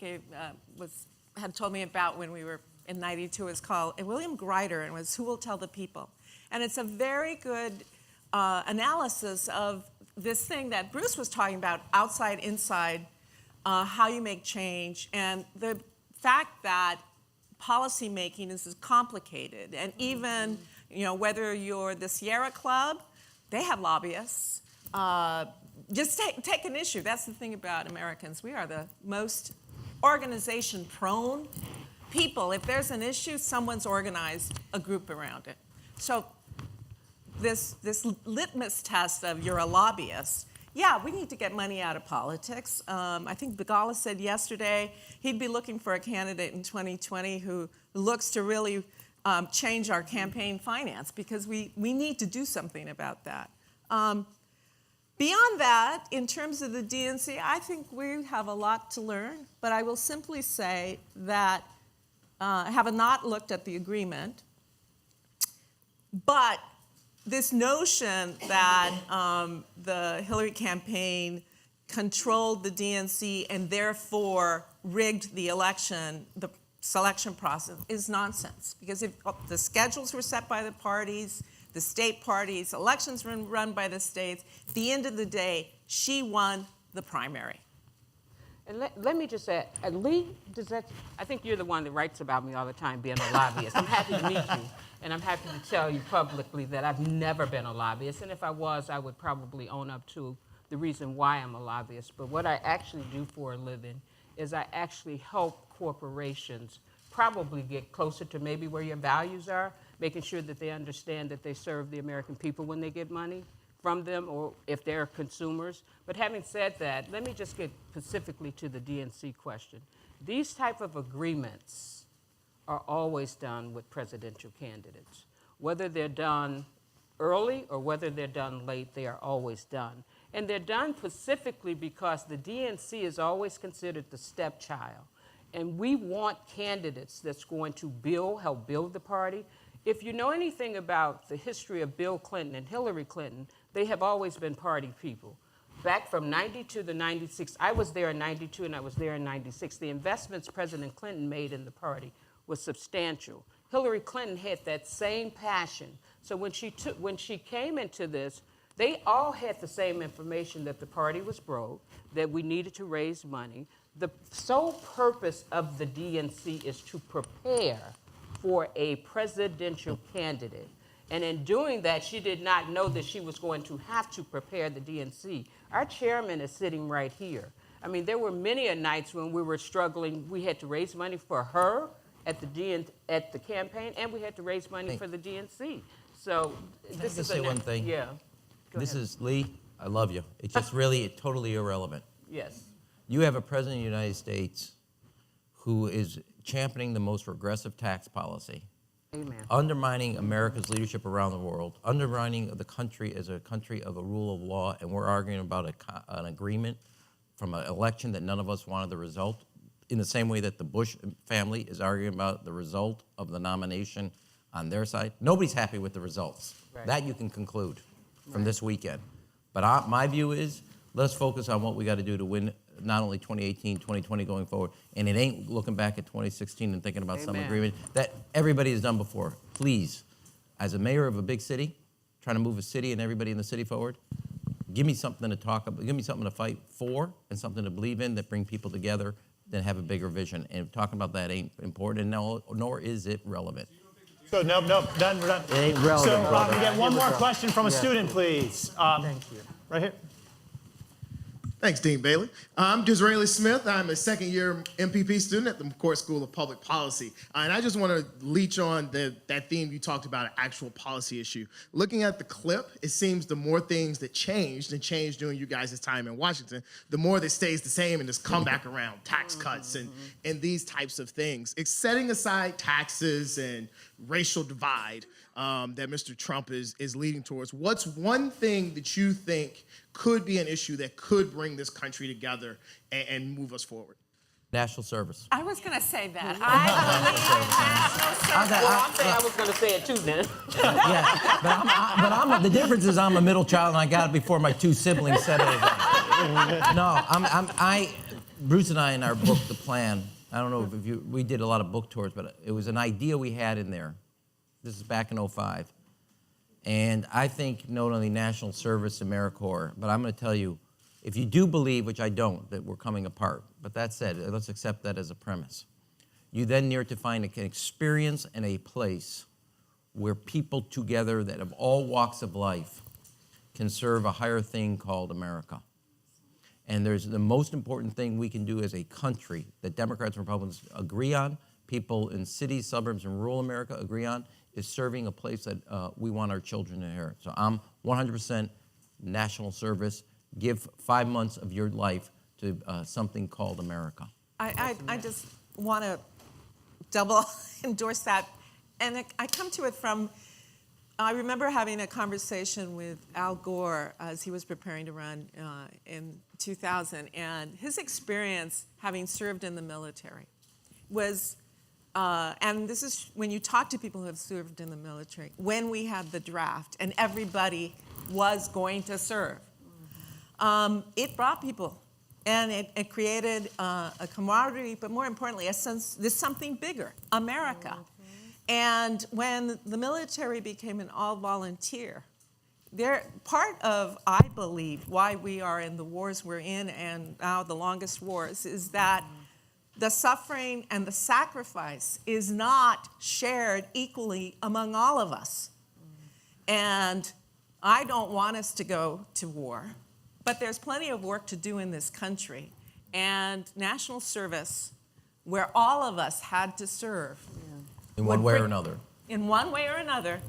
had told me about when we were in '92. It's called William Greider, and it was Who Will Tell the People? And it's a very good analysis of this thing that Bruce was talking about, outside, inside, how you make change, and the fact that policy making is complicated. And even, whether you're the Sierra Club, they have lobbyists. Just take an issue. That's the thing about Americans. We are the most organization-prone people. If there's an issue, someone's organized a group around it. So this litmus test of you're a lobbyist, yeah, we need to get money out of politics. I think Begala said yesterday he'd be looking for a candidate in 2020 who looks to really change our campaign finance, because we need to do something about that. Beyond that, in terms of the DNC, I think we have a lot to learn, but I will simply say that I have not looked at the agreement, but this notion that the Hillary campaign controlled the DNC and therefore rigged the election, the selection process, is nonsense. Because if the schedules were set by the parties, the state parties, elections were run by the states, at the end of the day, she won the primary. And let me just add, Lee, I think you're the one that writes about me all the time being a lobbyist. I'm happy to meet you, and I'm happy to tell you publicly that I've never been a lobbyist, and if I was, I would probably own up to the reason why I'm a lobbyist. But what I actually do for a living is I actually help corporations probably get closer to maybe where your values are, making sure that they understand that they serve the American people when they get money from them, or if they're consumers. But having said that, let me just get specifically to the DNC question. These type of agreements are always done with presidential candidates. Whether they're done early or whether they're done late, they are always done. And they're done specifically because the DNC is always considered the stepchild. And we want candidates that's going to help build the party. If you know anything about the history of Bill Clinton and Hillary Clinton, they have always been party people. Back from 92 to 96, I was there in 92 and I was there in 96. The investments President Clinton made in the party was substantial. Hillary Clinton had that same passion. So when she came into this, they all had the same information, that the party was broke, that we needed to raise money. The sole purpose of the DNC is to prepare for a presidential candidate. And in doing that, she did not know that she was going to have to prepare the DNC Our chairman is sitting right here. I mean, there were many a nights when we were struggling. We had to raise money for her at the campaign, and we had to raise money for the DNC. So this Can I is just say one thing? Yeah. Go This ahead. is, Lee, I love you. It's just really totally irrelevant. Yes. You have a president of the United States who is championing the most regressive tax policy, Amen. undermining America's leadership around the world, undermining the country as a country of a rule of law, and we're arguing about an agreement from an election that none of us wanted the result, in the same way that the Bush family is arguing about the result of the nomination on their side. Nobody's happy with the results. Right. That you can conclude from this weekend. But my view is, let's focus on what we got to do to win not only 2018, 2020 going forward, and it ain't looking back at 2016 and thinking about some Amen. agreement that everybody has done before. Please, as a mayor of a big city, trying to move a city and everybody in the city forward, give me something to talk about, give me something to fight for and something to believe in that bring people together, then have a bigger vision. And talking about that ain't important, nor is it relevant. So nope, done, we're done. It ain't relevant, So brother. we get one Give us more a- question from a Yeah. student, please. Thank you. Right here. Thanks, Dean Bailey. I'm Disraeli Smith. I'm a second-year MPP student at the McCourt School of Public Policy. And I just want to leech on that theme you talked about, an actual policy issue. Looking at the clip, it seems the more things that changed during you guys' time in Washington, the more that stays the same and just come back around, tax cuts and these types of things. It's setting aside taxes and racial divide that Mr. Trump is leading towards. What's one thing that you think could be an issue that could bring this country together and move us forward? National service. I was going to say that. I was going to say it too, then. Yeah, but the difference is I'm a middle child and I got it before my two siblings said anything. No, Bruce and I in our book, The Plan, I don't know if we did a lot of book tours, but it was an idea we had in there. This is back in 2005. And I think not only national service and AmeriCorps, but I'm going to tell you, if you do believe, which I don't, that we're coming apart, but that said, let's accept that as a premise. You then need to find an experience and a place where people together that of all walks of life can serve a higher thing called America. And there's the most important thing we can do as a country that Democrats and Republicans agree on, people in cities, suburbs, and rural America agree on, is serving a place that we want our children to inherit. So I'm 100% national service. Give 5 months of your life to something called America. I just want to double endorse that. And I come to it from, I remember having a conversation with Al Gore as he was preparing to run in 2000. And his experience having served in the military was, and this is when you talk to people who have served in the military, when we had the draft and everybody was going to serve, it brought people. And it created a camaraderie, but more importantly, a sense there's something bigger, America. Mm-hmm. And when the military became an all-volunteer, part of, I believe, why we are in the wars we're in and now the longest wars is that the suffering and the sacrifice is not shared equally among all of us. And I don't want us to go to war. But there's plenty of work to do in this country. And national service, where all of us had to serve. In one way or another. In one way or another,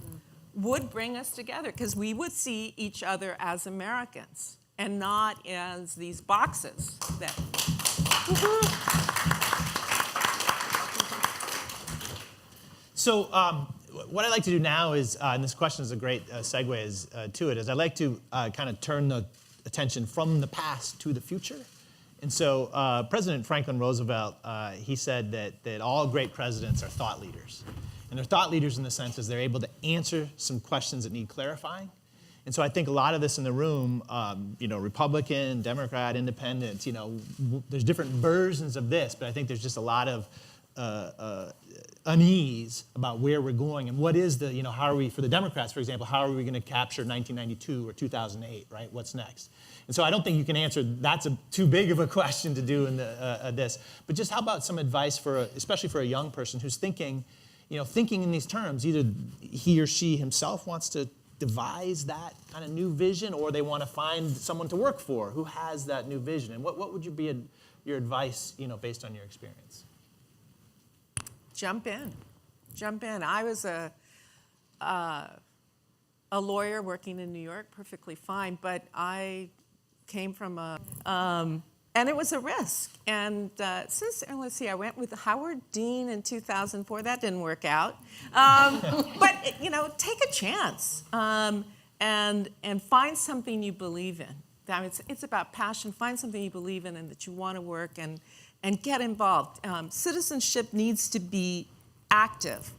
would bring us together. Because we would see each other as Americans and not as these boxes that. So what I'd like to do now is, and this question is a great segue to it, is I'd like to kind of turn the attention from the past to the future. And so President Franklin Roosevelt, he said that all great presidents are thought leaders. And they're thought leaders in the sense as they're able to answer some questions that need clarifying. And so I think a lot of this in the room, Republican, Democrat, Independent, there's different versions of this, but I think there's just a lot of unease about where we're going and what is the, how are we, for the Democrats, for example, how are we going to capture 1992 or 2008, right? What's next? And so I don't think you can answer, that's too big of a question to do in this. But just how about some advice especially for a young person who's thinking in these terms, either he or she himself wants to devise that kind of new vision, or they want to find someone to work for who has that new vision? And what would be your advice, based on your experience? Jump in. I was a lawyer working in New York, perfectly fine, but I came from and it was a risk. And let's see, I went with Howard Dean in 2004. That didn't work out. But, take a chance and find something you believe in. I mean, it's about passion. Find something you believe in and that you want to work and get involved. Citizenship needs to be active,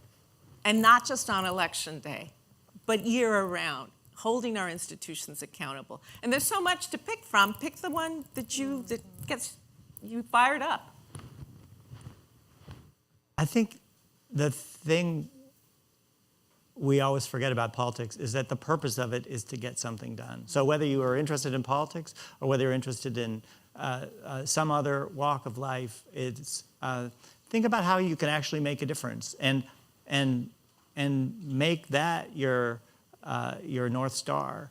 and not just on election day, but year-round, holding our institutions accountable. And there's so much to pick from. Pick the one that gets you fired up. I think the thing we always forget about politics is that the purpose of it is to get something done. So whether you are interested in politics or whether you're interested in some other walk of life, it's think about how you can actually make a difference and make that your North Star,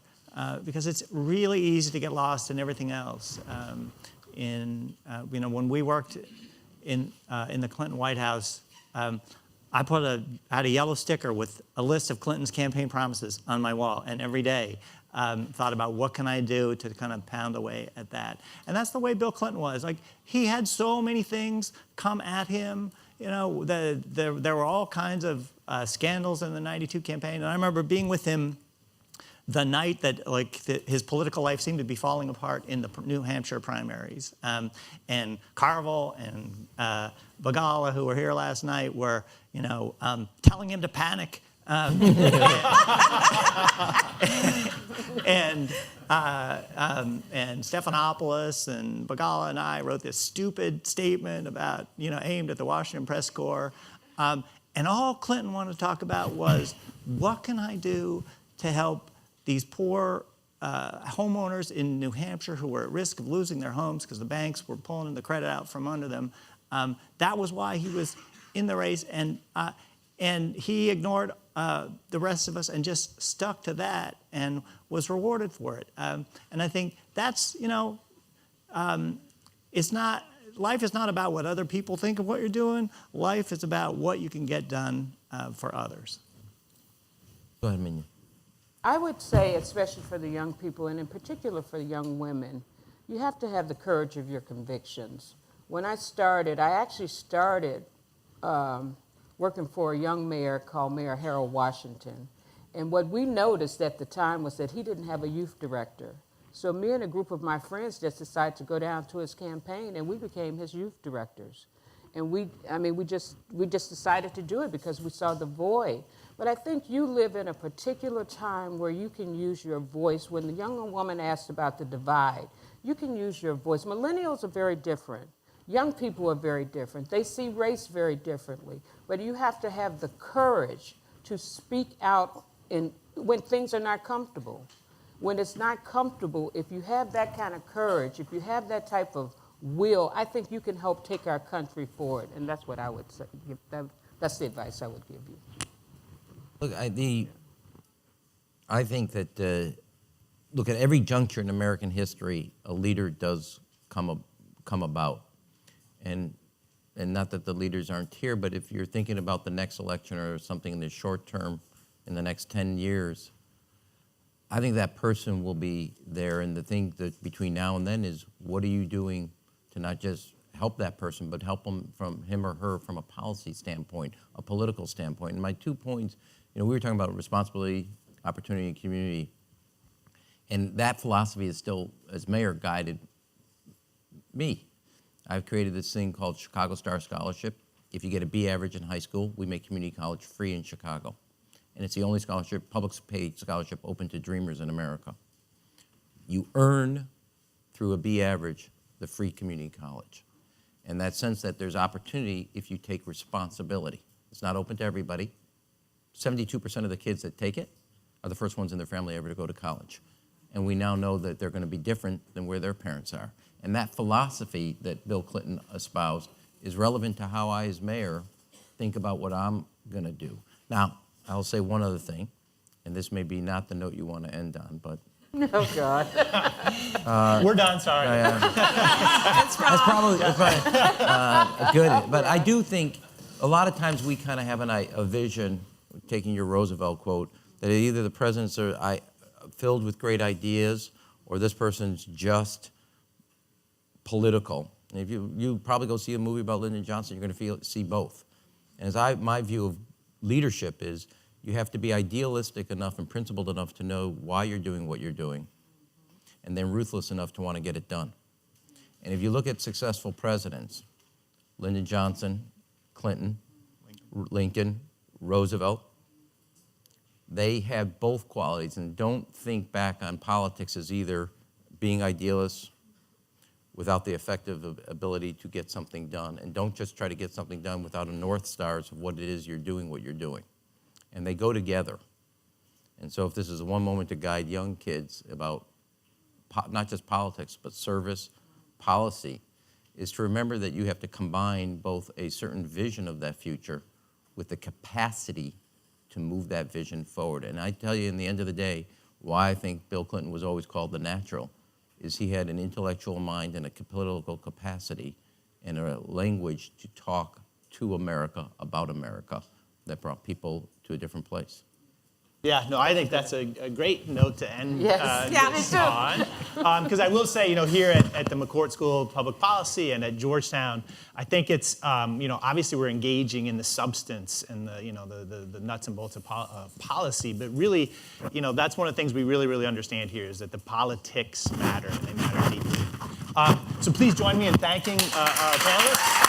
because it's really easy to get lost in everything else. When we worked in the Clinton White House, I had a yellow sticker with a list of Clinton's campaign promises on my wall, and every day thought about what can I do to kind of pound away at that. And that's the way Bill Clinton was. Like, he had so many things come at him. There were all kinds of scandals in the '92 campaign, and I remember being with him the night that his political life seemed to be falling apart in the New Hampshire primaries. And Carville and Bagala, who were here last night, were telling him to panic. And Stephanopoulos and Bagala and I wrote this stupid statement about, aimed at the Washington Press Corps. And all Clinton wanted to talk about was, what can I do to help these poor homeowners in New Hampshire who were at risk of losing their homes because the banks were pulling the credit out from under them. That was why he was in the race, and he ignored the rest of us and just stuck to that and was rewarded for it. And I think that's, it's not, life is not about what other people think of what you're doing. Life is about what you can get done for others. Go ahead, Minya. I would say, especially for the young people, and in particular for the young women, you have to have the courage of your convictions. When I actually started working for a young mayor called Mayor Harold Washington. And what we noticed at the time was that he didn't have a youth director. So me and a group of my friends just decided to go down to his campaign, and we became his youth directors. And we just decided to do it because we saw the void. But I think you live in a particular time where you can use your voice. When the young woman asked about the divide, you can use your voice. Millennials are very different. Young people are very different. They see race very differently. But you have to have the courage to speak out when things are not comfortable. When it's not comfortable, if you have that kind of courage, if you have that type of will, I think you can help take our country forward. And that's what I would say. That's the advice I would give you. Look, I think that, look, at every juncture in American history, a leader does come about. And not that the leaders aren't here, but if you're thinking about the next election or something in the short term, in the next 10 years, I think that person will be there. And the thing that between now and then is, what are you doing to not just help that person, but help them from him or her from a policy standpoint, a political standpoint. And my 2 points, we were talking about responsibility, opportunity, and community. And that philosophy is still, as mayor, guided me. I've created this thing called Chicago Star Scholarship. If you get a B average in high school, we make community college free in Chicago. And it's the only scholarship, public paid scholarship open to dreamers in America. You earn, through a B average, the free community college. And that sense that there's opportunity if you take responsibility. It's not open to everybody. 72% of the kids that take it are the first ones in their family ever to go to college. And we now know that they're going to be different than where their parents are. And that philosophy that Bill Clinton espoused is relevant to how I, as mayor, think about what I'm going to do. Now, I'll say one other thing, and this may be not the note you want to end on, but Oh, God. We're done, sorry. That's probably good. But I do think a lot of times we kind of have a vision, taking your Roosevelt quote, that either the presidents are filled with great ideas or this person's just political. And if you probably go see a movie about Lyndon Johnson, you're going to see both. And my view of leadership is you have to be idealistic enough and principled enough to know why you're doing what you're doing, and then ruthless enough to want to get it done. And if you look at successful presidents, Lyndon Johnson, Clinton, Lincoln, Roosevelt, they have both qualities. And don't think back on politics as either being idealists without the effective ability to get something done. And don't just try to get something done without a North Stars of what it is you're doing, what you're doing. And they go together. And so if this is one moment to guide young kids about not just politics, but service, policy, is to remember that you have to combine both a certain vision of that future with the capacity to move that vision forward. And I tell you, in the end of the day, why I think Bill Clinton was always called the natural is he had an intellectual mind and a political capacity and a language to talk to America about America that brought people to a different place. Yeah, no, I think that's a great note to end Yes. this on. Because I will say, here at the McCourt School of Public Policy and at Georgetown, I think it's, obviously we're engaging in the substance and the nuts and bolts of policy, but really, that's one of the things we really, really understand here is that the politics matter, and they matter deeply. So please join me in thanking our panelists.